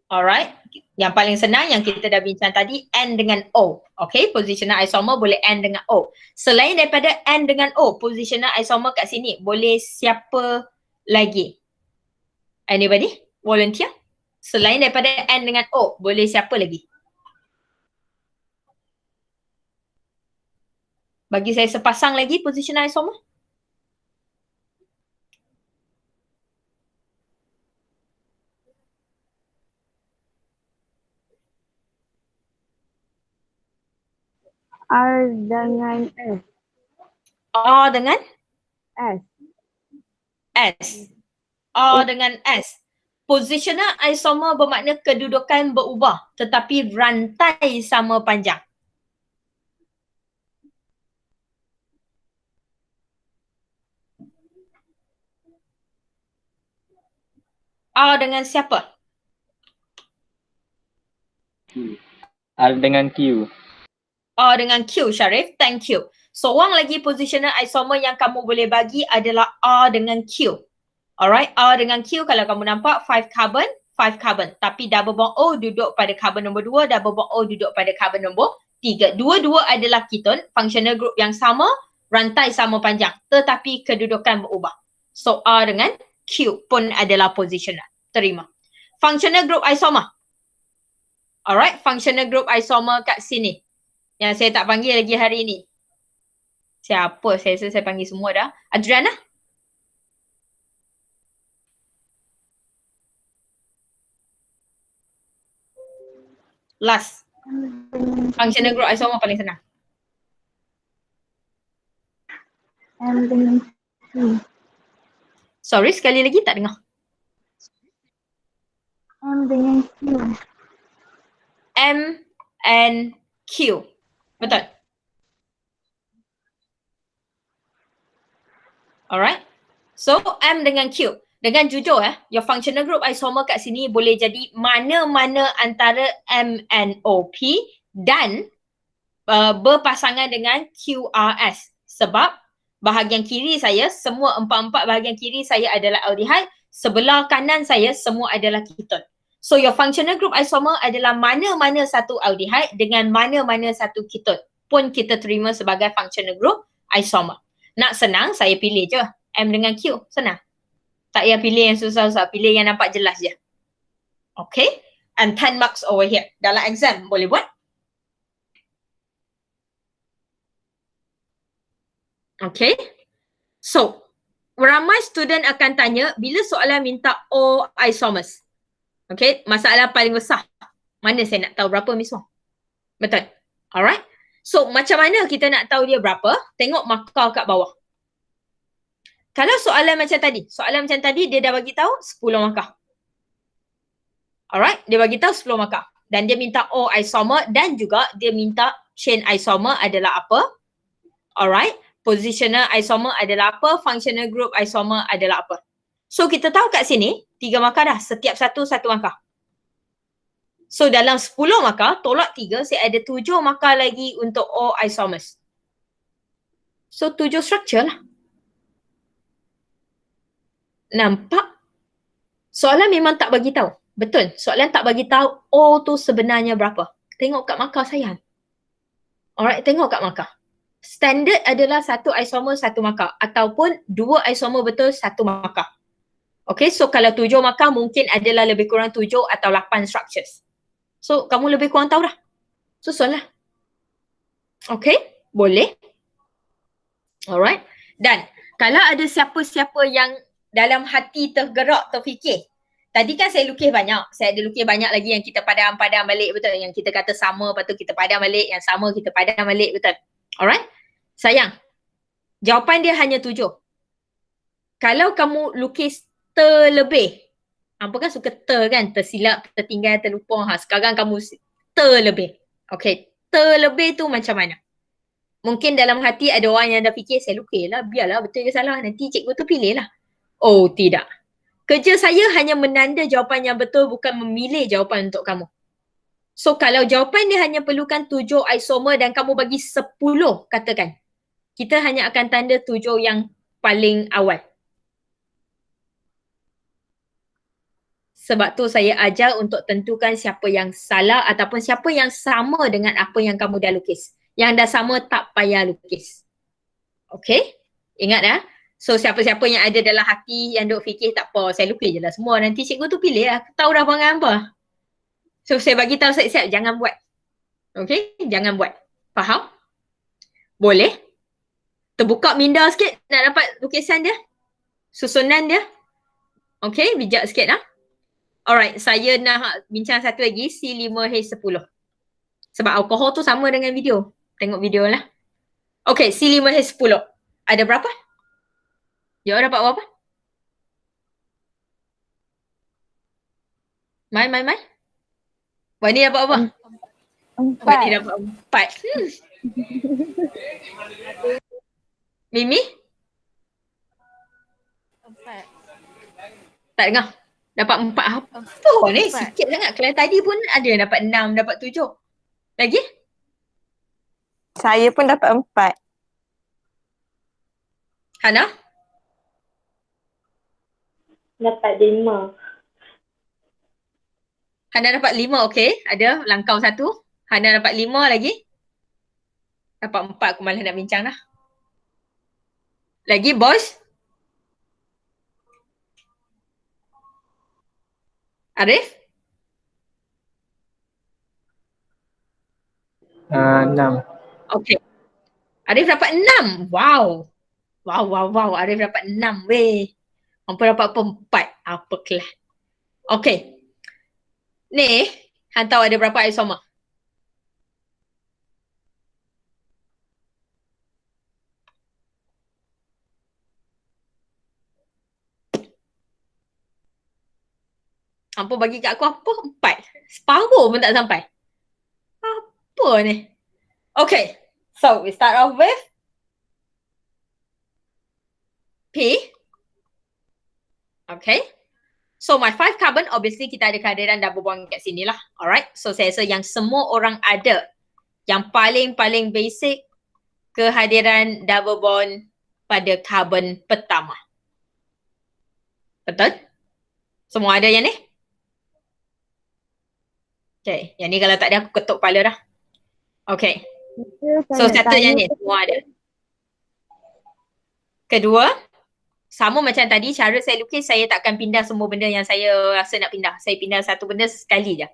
B: Alright. Yang paling senang yang kita dah bincang tadi, N dengan O. Okay, positional isomer boleh N dengan O. Selain daripada N dengan O, positional isomer kat sini boleh siapa lagi? Anybody? Volunteer? Selain daripada N dengan O, boleh siapa lagi? Bagi saya sepasang lagi positional isomer.
C: R dengan S.
B: R dengan
C: S.
B: S. R dengan S. Positional isomer bermakna kedudukan berubah tetapi rantai sama panjang. R dengan siapa?
F: R dengan Q.
B: R dengan Q, Syarif. Thank you. Seorang lagi positional isomer yang kamu boleh bagi adalah R dengan Q. Alright, R dengan Q kalau kamu nampak 5 carbon, 5 carbon. Tapi double bond O duduk pada carbon nombor 2, double bond O duduk pada carbon nombor 3. Dua-dua adalah keton, functional group yang sama, rantai sama panjang. Tetapi kedudukan berubah. So R dengan Q pun adalah positional. Terima. Functional group isomer. Alright, functional group isomer kat sini. Yang saya tak panggil lagi hari ini. Siapa? Saya rasa saya panggil semua dah. Adriana? Last. Functional group isomer paling senang.
C: M dengan Q.
B: Sorry, sekali lagi tak dengar.
C: M dengan Q.
B: M and Q. Betul? Alright. So, M dengan Q. Dengan jujur your functional group isomer kat sini boleh jadi mana-mana antara M and O P dan berpasangan dengan QRS. Sebab bahagian kiri saya, semua empat-empat bahagian kiri saya adalah aldehyde. Sebelah kanan saya semua adalah keton. So your functional group isomer adalah mana-mana satu aldehyde dengan mana-mana satu keton. Pun kita terima sebagai functional group isomer. Nak senang, saya pilih je M dengan Q. Senang. Tak payah pilih yang susah-susah. Pilih yang nampak jelas je. Okay. And 10 marks over here. Dalam exam boleh buat. Okay. So, ramai student akan tanya bila soalan minta O isomers. Okay. Masalah paling besar. Mana saya nak tahu berapa Miss Wong? Betul. Alright. So, macam mana kita nak tahu dia berapa? Tengok markah kat bawah. Kalau soalan macam tadi dia dah bagi tahu 10 markah. Alright, dia bagi tahu 10 markah. Dan dia minta O isomer dan juga dia minta chain isomer adalah apa? Alright, positional isomer adalah apa? Functional group isomer adalah apa? So kita tahu kat sini 3 markah dah. Setiap satu markah. So dalam 10 markah, tolak 3, saya ada 7 markah lagi untuk O isomers. So 7 structure lah. Nampak? Soalan memang tak bagi tahu. Betul. Soalan tak bagi tahu O tu sebenarnya berapa. Tengok kat markah sayang. Alright, tengok kat markah. Standard adalah 1 isomer 1 markah ataupun 2 isomer betul 1 markah. Okay, so kalau 7 markah mungkin adalah lebih kurang 7 atau 8 structures. So kamu lebih kurang tahu dah. Susun lah. Okay, boleh. Alright. Dan kalau ada siapa-siapa yang dalam hati tergerak, terfikir. Tadi kan saya lukis banyak. Saya ada lukis banyak lagi yang kita padam-padam balik, betul? Yang kita kata sama, lepas tu kita padam balik. Yang sama kita padam balik, betul? Alright? Sayang, jawapan dia hanya 7. Kalau kamu lukis terlebih, apa kan suka kan? Tersilap, tertinggal, terlupa. Sekarang kamu terlebih. Okay, terlebih tu macam mana? Mungkin dalam hati ada orang yang dah fikir, saya lukis lah, biarlah betul ke salah. Nanti cikgu tu pilih lah. Oh, tidak. Kerja saya hanya menanda jawapan yang betul, bukan memilih jawapan untuk kamu. So, kalau jawapan dia hanya perlukan 7 isomer dan kamu bagi 10, katakan. Kita hanya akan tanda 7 yang paling awal. Sebab tu saya ajar untuk tentukan siapa yang salah ataupun siapa yang sama dengan apa yang kamu dah lukis. Yang dah sama tak payah lukis. Okay? Ingat dah. So siapa-siapa yang ada dalam hati yang duk fikir tak apa, saya lukis je lah semua. Nanti cikgu tu pilih lah. Tahu dah perangai apa. So saya bagi tahu siap-siap, jangan buat. Okay? Jangan buat. Faham? Boleh? Terbuka minda sikit nak dapat lukisan dia. Susunan dia. Okay? Bijak sikit lah. Alright, saya nak bincang satu lagi, C5H10. Sebab alkohol tu sama dengan video. Tengok video lah. Okay, C5H10. Ada berapa? Jawab dapat berapa? Mai. Wani dapat apa? Wani
G: 4.
B: dapat 4. Mimi?
H: 4.
B: Tak dengar. Dapat 4 apa ni? Sikit sangat. Kalau tadi pun ada yang dapat 6, dapat 7. Lagi?
G: Saya pun dapat 4.
B: Hana?
I: Dapat 5.
B: Hana dapat 5, okey. Ada langkau 1. Hana dapat 5 lagi. Dapat 4, aku malah nak bincang dah. Lagi, boys? Arif?
F: 6.
B: Okey. Arif dapat 6. Wow. Arif dapat 6 weh. Hampa dapat 4. Apa kelas. Okey. Ni, Han tahu ada berapa isomer? Hampa bagi kat aku apa? 4. Separuh pun tak sampai. Apa ni? Okay. So, we start off with P. Okay. So, my 5 carbon, obviously kita ada kehadiran double bond kat sini lah. Alright. So, saya rasa yang semua orang ada. Yang paling basic, kehadiran double bond pada carbon pertama. Betul? Semua ada yang ni? Okay, yang ni kalau tak ada aku ketuk kepala dah. Okay, so satu yang ni semua ada. Kedua, sama macam tadi cara saya lukis, saya takkan pindah semua benda yang saya rasa nak pindah. Saya pindah satu benda sekali je.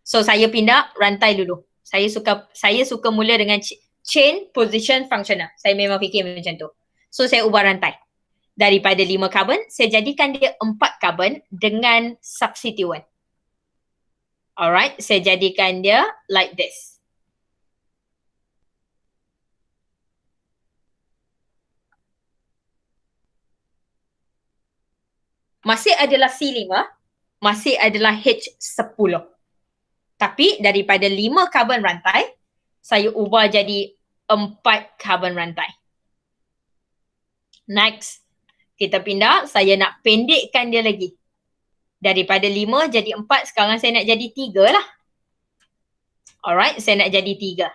B: So saya pindah rantai dulu. Saya suka mula dengan chain position functional. Saya memang fikir macam tu. So saya ubah rantai. Daripada 5 carbon, saya jadikan dia 4 carbon dengan substituent. Alright, saya jadikan dia like this. Masih adalah C5, masih adalah H10. Tapi daripada 5 carbon rantai, saya ubah jadi 4 carbon rantai. Next, kita pindah, saya nak pendekkan dia lagi. Daripada 5 jadi 4, sekarang saya nak jadi 3 lah. Alright, saya nak jadi 3.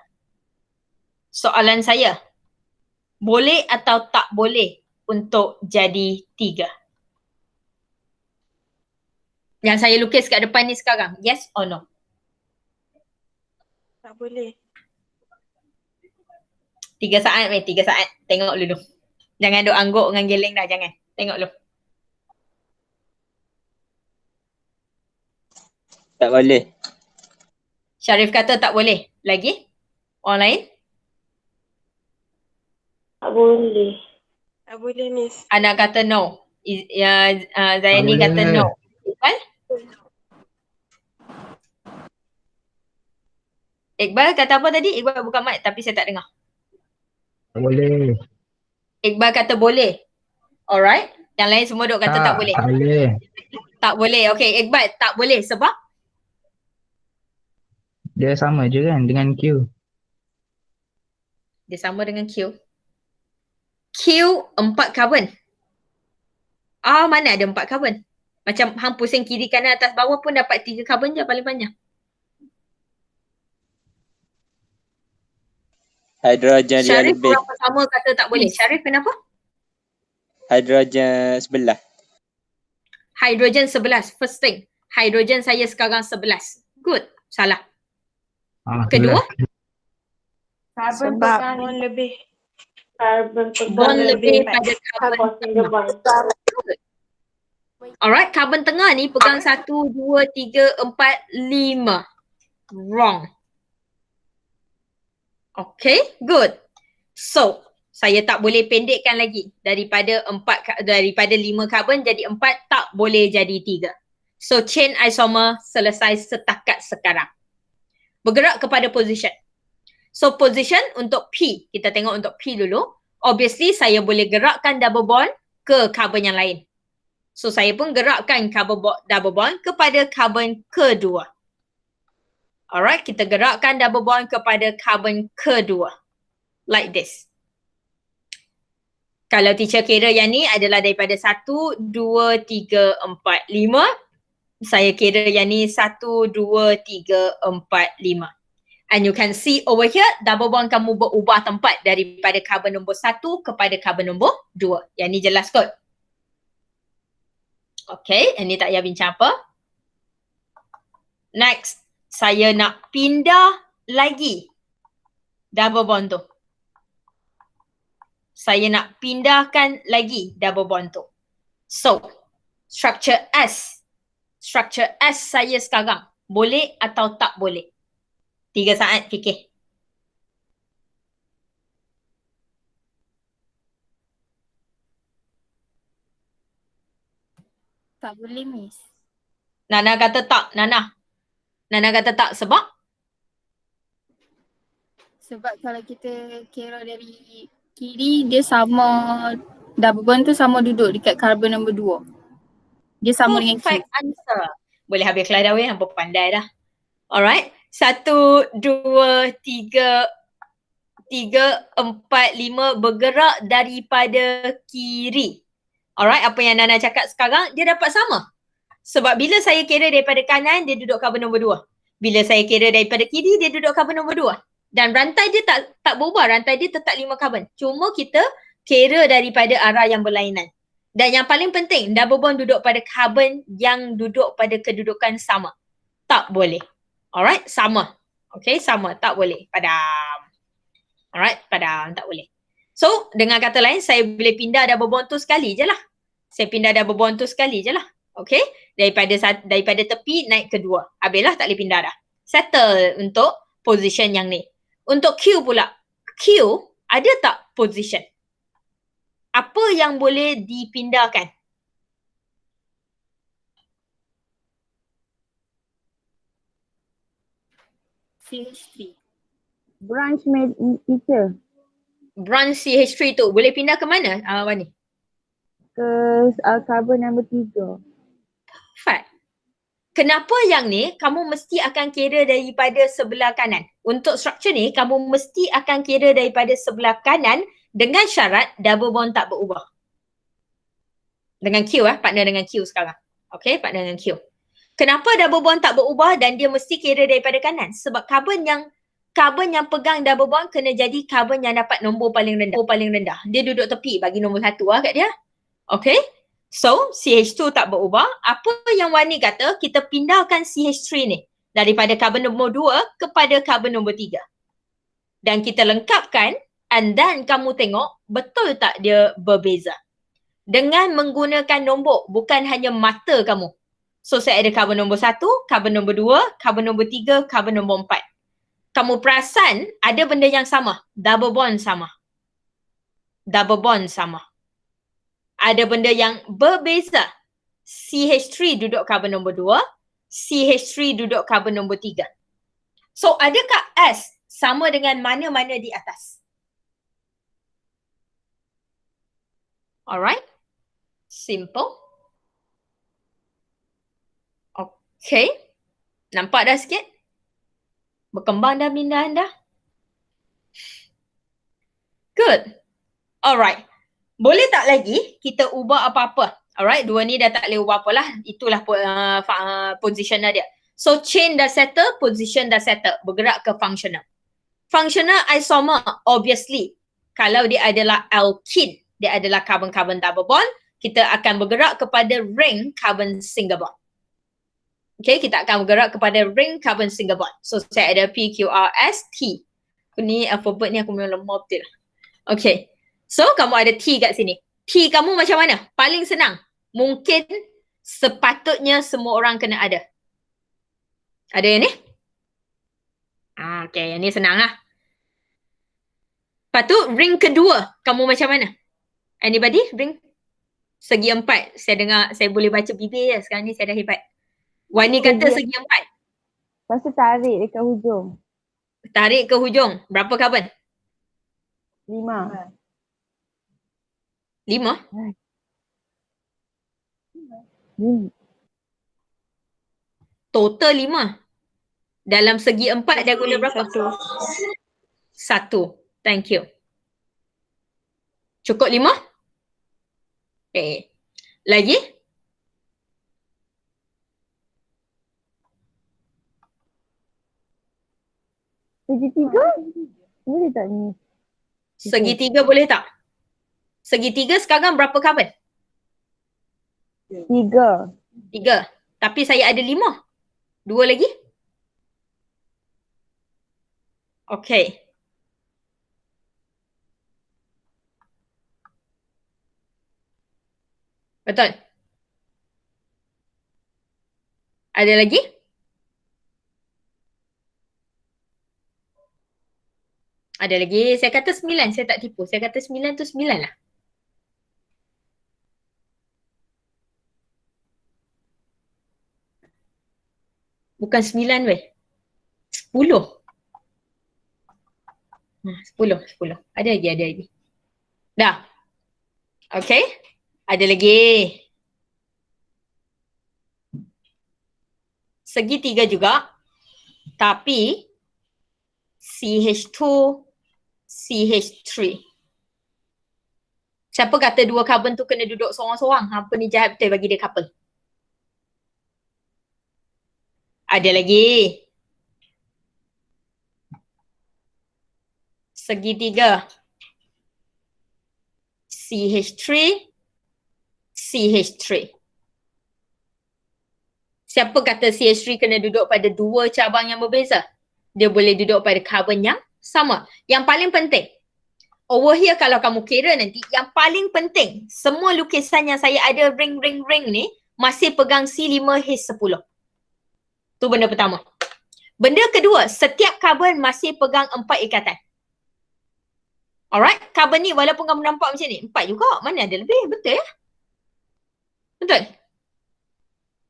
B: Soalan saya, boleh atau tak boleh untuk jadi 3? Yang saya lukis kat depan ni sekarang, yes or no?
H: Tak boleh.
B: 3 saat, 3 saat. Tengok dulu. Jangan duk angguk dengan geleng dah, jangan. Tengok dulu.
E: Tak boleh.
B: Syarif kata tak boleh. Lagi? Orang lain?
I: Tak boleh.
H: Tak boleh, Miss.
B: Ana kata no. Zaini kata no. Iqbal? Iqbal kata apa tadi? Iqbal buka mic tapi saya tak dengar.
J: Tak boleh.
B: Iqbal kata boleh. Alright. Yang lain semua duk kata tak boleh.
J: Tak boleh.
B: Tak boleh. Okay, Iqbal tak boleh sebab?
J: Dia sama je kan dengan Q.
B: Dia sama dengan Q. Q 4 carbon. Mana ada 4 carbon? Macam hang pusing kiri kanan atas bawah pun dapat 3 carbon je paling banyak.
E: Hidrogen dia
B: Syarif
E: lebih.
B: orang sama kata tak boleh. Syarif kenapa?
E: Hidrogen sebelah.
B: Hidrogen 11. First thing. Hidrogen saya sekarang 11. Good. Salah. Kedua?
H: Carbon
G: Sebab-
H: bond lebih.
B: Bond lebih pada
I: Carbon
B: carbon
I: single bond.
B: Alright, carbon tengah ni pegang 1, 2, 3, 4, 5. Wrong. Okay, good. So, saya tak boleh pendekkan lagi. Daripada 5 carbon jadi 4, tak boleh jadi 3. So, chain isomer selesai setakat sekarang. Bergerak kepada position. So position untuk P, kita tengok untuk P dulu. Obviously saya boleh gerakkan double bond ke carbon yang lain. So saya pun gerakkan double bond kepada carbon kedua. Alright, kita gerakkan double bond kepada carbon kedua. Like this. Kalau teacher kira yang ni adalah daripada 1, 2, 3, 4, 5. Saya kira yang ni 1, 2, 3, 4, 5. And you can see over here, double bond kamu berubah tempat daripada carbon nombor 1 kepada carbon nombor 2. Yang ni jelas kot. Okay, ini tak payah bincang apa. Next, saya nak pindah lagi double bond tu. Saya nak pindahkan lagi double bond tu. So, structure S saya sekarang boleh atau tak boleh? 3 saat fikir.
K: Tak boleh, Miss.
B: Nana kata tak, Nana kata tak sebab?
K: Sebab kalau kita kira dari kiri, dia sama, double bond tu sama duduk dekat carbon nombor 2. Dia sama dengan Q.
B: Perfect answer. Boleh habis kelas dah weh, hampa pandai dah. Alright. 1, 2, 3, 4, 5 bergerak daripada kiri. Alright, apa yang Nana cakap sekarang, dia dapat sama. Sebab bila saya kira daripada kanan, dia duduk carbon nombor 2. Bila saya kira daripada kiri, dia duduk carbon nombor 2. Dan rantai dia tak berubah, rantai dia tetap 5 carbon. Cuma kita kira daripada arah yang berlainan. Dan yang paling penting, double bond duduk pada carbon yang duduk pada kedudukan sama. Tak boleh. Alright, sama. Okay, sama. Tak boleh. Padam. Alright, padam. Tak boleh. So, dengan kata lain, saya boleh pindah double bond tu sekali je lah. Saya pindah double bond tu sekali je lah. Okay, daripada tepi naik ke 2. Habislah, tak boleh pindah dah. Settle untuk position yang ni. Untuk Q pula. Q, ada tak position? Apa yang boleh dipindahkan?
K: CH3.
C: Branch teacher
B: Branch CH3 tu boleh pindah ke mana, Wani?
C: ke carbon nombor 3.
B: Perfect. Kenapa yang ni kamu mesti akan kira daripada sebelah kanan? Untuk struktur ni kamu mesti akan kira daripada sebelah kanan dengan syarat double bond tak berubah. Dengan Q partner dengan Q sekarang. Okay, partner dengan Q. Kenapa double bond tak berubah dan dia mesti kira daripada kanan? Sebab carbon yang pegang double bond kena jadi carbon yang dapat nombor paling rendah. Dia duduk tepi bagi nombor 1 kat dia. Okay. So, CH2 tak berubah. Apa yang Wani kata, kita pindahkan CH3 ni daripada carbon nombor 2 kepada carbon nombor 3. Dan kita lengkapkan and then kamu tengok betul tak dia berbeza. Dengan menggunakan nombor, bukan hanya mata kamu. So, saya ada carbon nombor 1, carbon nombor 2, carbon nombor 3, carbon nombor 4. Kamu perasan ada benda yang sama. Double bond sama. Double bond sama. Ada benda yang berbeza. CH3 duduk carbon nombor 2, CH3 duduk carbon nombor 3. So, adakah S sama dengan mana-mana di atas? Alright. Simple. Okay. Nampak dah sikit? Berkembang dah pindahan dah? Good. Alright. Boleh tak lagi kita ubah apa-apa? Alright, 2 ni dah tak boleh ubah apa lah. Itulah positioner dia. So, chain dah settle, position dah settle. Bergerak ke functional. Functional isomer, obviously. Kalau dia adalah alkene, dia adalah carbon-carbon double bond, kita akan bergerak kepada ring carbon single bond. Okay, kita akan bergerak kepada ring carbon single bond. So, saya ada P, Q, R, S, T. Ni alphabet ni aku memang lemah betul. Okay. So, kamu ada T kat sini. T kamu macam mana? Paling senang. Mungkin sepatutnya semua orang kena ada. Ada yang ni? Okay, yang ni senang lah. Lepas tu, ring kedua, kamu macam mana? Anybody? Ring segi 4. Saya dengar, saya boleh baca bibir je. Sekarang ni saya dah hebat. Wani kata segi 4.
C: Lepas tu tarik dekat hujung.
B: Tarik ke hujung. Berapa karbon?
G: 5.
B: 5? Total 5. Dalam segi 4 dia guna berapa? 1. Thank you. Cukup 5? Okay. Lagi?
C: Segitiga? Boleh tak ni?
B: Segitiga boleh tak? Segitiga sekarang berapa karbon?
C: 3.
B: 3. Tapi saya ada 5. 2 lagi? Okay. Betul? Ada lagi? Ada lagi. Saya kata 9. Saya tak tipu. Saya kata 9 tu 9 lah. Bukan 9 weh. 10. 10. Ada lagi. Dah. Okay. Ada lagi. Segitiga juga. Tapi CH2, CH3. Siapa kata 2 karbon tu kena duduk seorang-seorang? Hampa ni jahat betul bagi dia couple. Ada lagi. Segitiga. CH3, CH3. Siapa kata CH3 kena duduk pada 2 cabang yang berbeza? Dia boleh duduk pada karbon yang sama. Yang paling penting, over here kalau kamu kira nanti, yang paling penting, semua lukisan yang saya ada ring ni, masih pegang C5H10. Tu benda pertama. Benda kedua, setiap karbon masih pegang 4 ikatan. Alright, karbon ni walaupun kamu nampak macam ni, 4 juga, mana ada lebih, betul ya? Betul?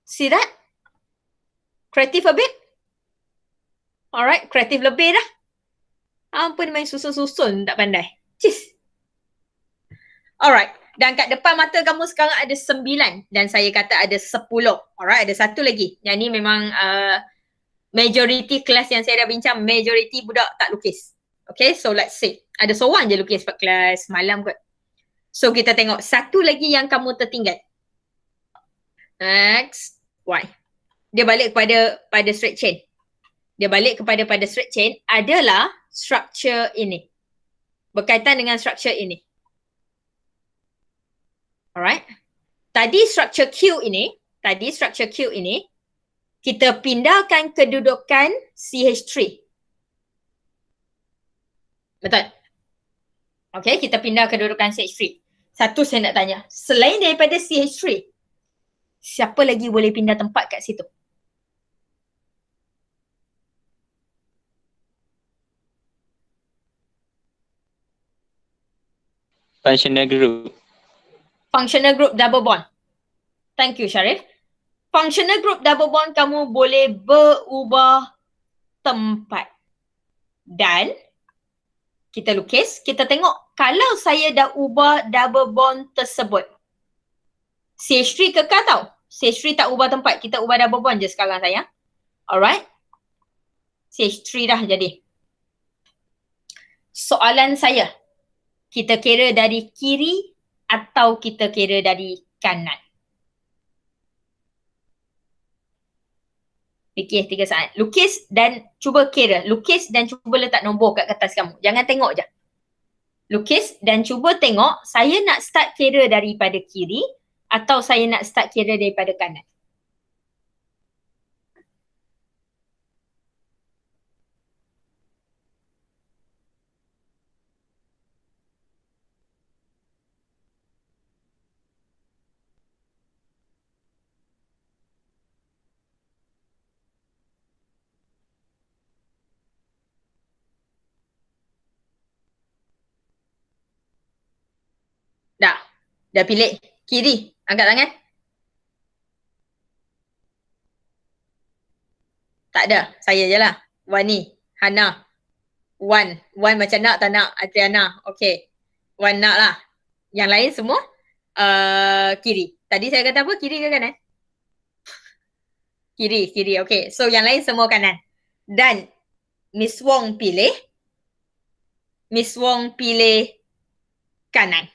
B: See that? Kreatif a bit? Alright, kreatif lebih dah. Ampun main susun-susun tak pandai. Cis. Alright, dan kat depan mata kamu sekarang ada 9 dan saya kata ada 10. Alright, ada satu lagi. Yang ni memang majority kelas yang saya dah bincang, majority budak tak lukis. Okay, so let's see. Ada seorang je lukis kat kelas malam kot. So kita tengok satu lagi yang kamu tertinggal. Next, Y. Dia balik pada straight chain. Dia balik pada straight chain adalah structure ini. Berkaitan dengan structure ini. Alright. Tadi structure Q ini, kita pindahkan kedudukan CH3. Betul? Okay, kita pindah kedudukan CH3. Satu saya nak tanya, selain daripada CH3, siapa lagi boleh pindah tempat kat situ?
F: Functional group.
B: Functional group double bond. Thank you, Syarif. Functional group double bond kamu boleh berubah tempat. Dan kita lukis, kita tengok kalau saya dah ubah double bond tersebut. CH3 kekal tau. CH3 tak ubah tempat, kita ubah double bond je sekarang sayang. Alright. CH3 dah jadi. Soalan saya, kita kira dari kiri atau kita kira dari kanan? Fikir 3 saat. Lukis dan cuba kira. Lukis dan cuba letak nombor kat kertas kamu. Jangan tengok je. Lukis dan cuba tengok saya nak start kira daripada kiri atau saya nak start kira daripada kanan. Dah pilih kiri. Angkat tangan. Tak ada. Saya je lah. Wani, Hana, Wan macam nak tak nak Adriana? Okay. Wan nak lah. Yang lain semua kiri. Tadi saya kata apa? Kiri ke kanan? Kiri. Okay. So yang lain semua kanan. Dan Miss Wong pilih kanan.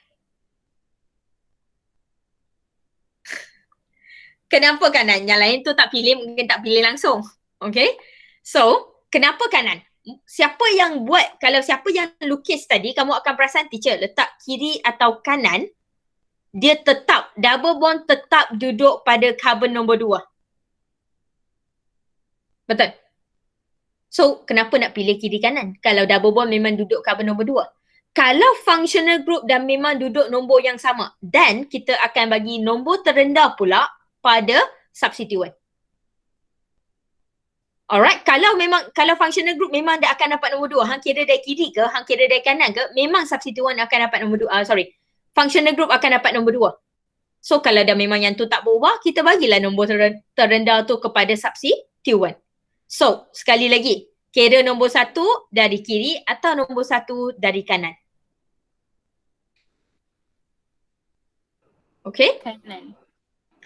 B: Kenapa kanan? Yang lain tu tak pilih, mungkin tak pilih langsung. Okay. So, kenapa kanan? Siapa yang buat, kalau siapa yang lukis tadi, kamu akan perasan teacher letak kiri atau kanan, dia tetap, double bond tetap duduk pada carbon nombor 2. Betul? So, kenapa nak pilih kiri kanan? Kalau double bond memang duduk carbon nombor 2. Kalau functional group dan memang duduk nombor yang sama, dan kita akan bagi nombor terendah pula pada substituent. Alright, kalau functional group memang dia akan dapat nombor 2, hang kira dari kiri ke, hang kira dari kanan ke, memang substituent akan dapat nombor 2. Functional group akan dapat nombor 2. So kalau dah memang yang tu tak berubah, kita bagilah nombor terendah tu kepada substituent. So, sekali lagi, kira nombor 1 dari kiri atau nombor 1 dari kanan. Okay?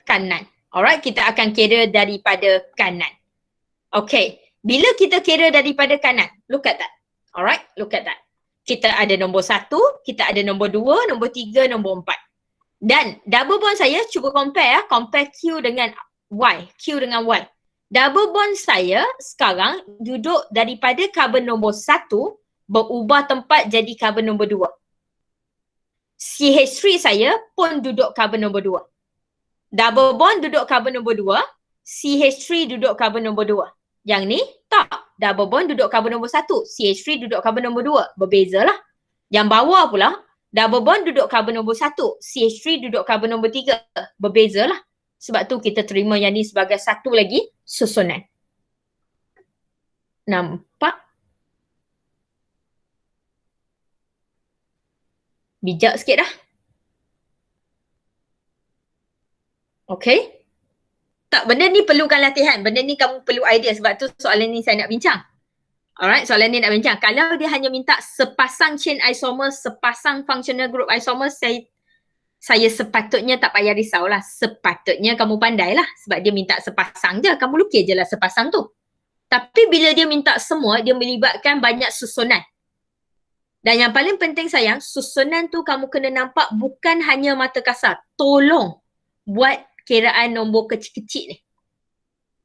B: Kanan. Alright, kita akan kira daripada kanan. Okay, bila kita kira daripada kanan, look at that. Alright, look at that. Kita ada nombor 1, kita ada nombor 2, nombor 3, nombor 4. Dan double bond saya cuba compare Q dengan Y. Q dengan Y. Double bond saya sekarang duduk daripada carbon nombor 1 berubah tempat jadi carbon nombor 2. CH3 saya pun duduk carbon nombor 2. Double bond duduk carbon nombor 2, CH3 duduk carbon nombor 2. Yang ni tak. Double bond duduk carbon nombor 1, CH3 duduk carbon nombor 2. Berbezalah. Yang bawah pula, double bond duduk carbon nombor 1, CH3 duduk carbon nombor 3. Berbezalah. Sebab tu kita terima yang ni sebagai satu lagi susunan. Nampak? Bijak sikit dah. Okay. Tak, benda ni perlukan latihan. Benda ni kamu perlu idea. Sebab tu soalan ni saya nak bincang. Alright, soalan ni nak bincang. Kalau dia hanya minta sepasang chain isomer, sepasang functional group isomer, saya sepatutnya tak payah risaulah. Sepatutnya kamu pandai lah. Sebab dia minta sepasang je. Kamu lukis je lah sepasang tu. Tapi bila dia minta semua, dia melibatkan banyak susunan. Dan yang paling penting sayang, susunan tu kamu kena nampak bukan hanya mata kasar. Tolong buat kiraan nombor kecil-kecil ni.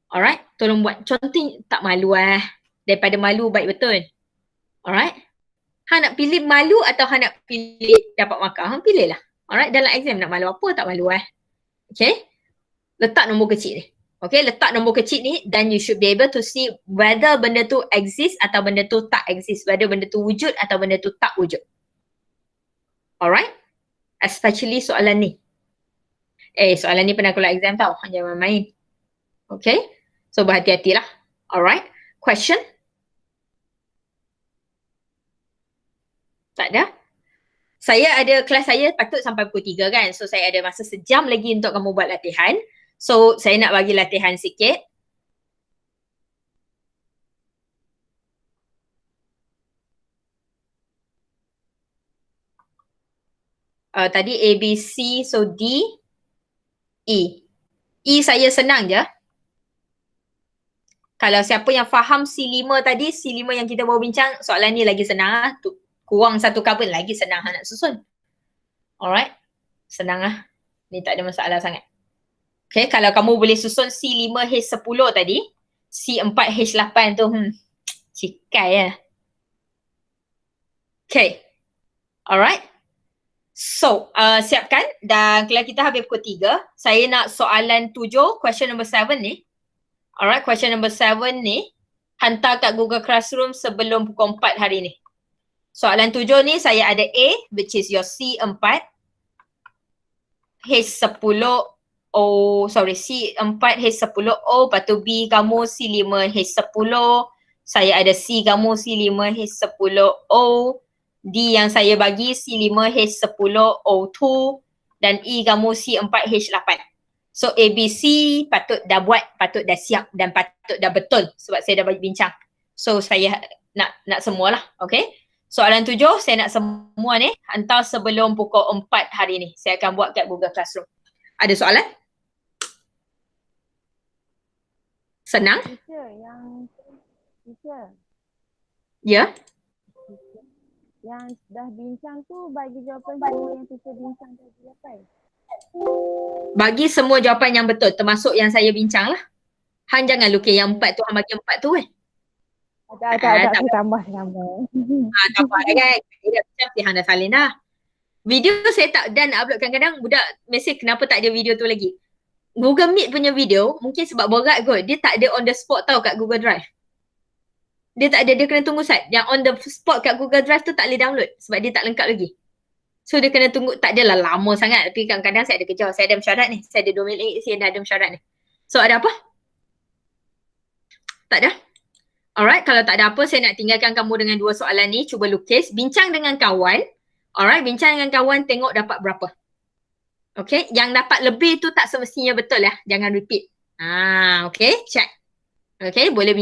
B: Alright, tolong buat. Contoh tak malu Daripada malu baik betul. Alright. Hang nak pilih malu atau hang nak pilih dapat markah? Hang pilih lah. Alright, dalam exam nak malu apa tak malu Okay. Letak nombor kecil ni. Okay, letak nombor kecil ni dan you should be able to see whether benda tu exist atau benda tu tak exist. Whether benda tu wujud atau benda tu tak wujud. Alright. Especially soalan ni. Soalan ni pernah keluar exam tau. Jangan main. Okay. So berhati-hatilah. Alright. Question? Tak ada? Saya ada kelas saya patut sampai pukul 3 kan. So saya ada masa sejam lagi untuk kamu buat latihan. So saya nak bagi latihan sikit. Tadi A, B, C. So D, E. E saya senang je. Kalau siapa yang faham C5 tadi, C5 yang kita baru bincang, soalan ni lagi senang. Kurang satu carbon lagi senang nak susun. Alright. Senang lah. Ni tak ada masalah sangat. Okay, kalau kamu boleh susun C5H10 tadi, C4H8 tu, cikai lah. Okay. Alright. So, siapkan dan kalau kita habis pukul 3, saya nak soalan 7, question number 7 ni. Alright, question number 7 ni hantar kat Google Classroom sebelum pukul 4 hari ni. Soalan 7 ni saya ada A, which is your C4, H10O, C4H10O, lepas tu B kamu C5H10, saya ada C kamu C5H10O, D yang saya bagi C5H10O2 dan E kamu C4H8. So ABC patut dah buat, patut dah siap dan patut dah betul sebab saya dah bincang. So saya nak semua lah. Okay. Soalan 7 saya nak semua ni hantar sebelum pukul 4 hari ni. Saya akan buat kat Google Classroom. Ada soalan? Senang?
C: Teacher,
B: Ya?
C: yang dah bincang tu bagi jawapan semua yang teacher bincang tadi apa?
B: Bagi semua jawapan yang betul termasuk yang saya bincang lah. Han jangan lukis yang 4 tu, Han bagi 4 tu kan.
C: Ada,
B: tak
C: saya tambah.
B: tak apa dah kan. Dia dah bincang si Han dah salin dah. Video saya tak dan upload, kadang-kadang budak mesej kenapa tak ada video tu lagi. Google Meet punya video mungkin sebab berat kot. Dia tak ada on the spot tau kat Google Drive. Dia tak ada, dia kena tunggu Sat. Yang on the spot kat Google Drive tu tak boleh download sebab dia tak lengkap lagi. So dia kena tunggu, tak adalah lama sangat tapi kadang-kadang saya ada kerja, saya ada mensyarat ni. Saya ada 2 minit, saya dah ada mensyarat ni. So ada apa? Tak ada? Alright, kalau tak ada apa saya nak tinggalkan kamu dengan 2 soalan ni. Cuba lukis, bincang dengan kawan. Alright, bincang dengan kawan, tengok dapat berapa. Okay, yang dapat lebih tu tak semestinya betul ya. Jangan repeat. Okay, check. Okay, boleh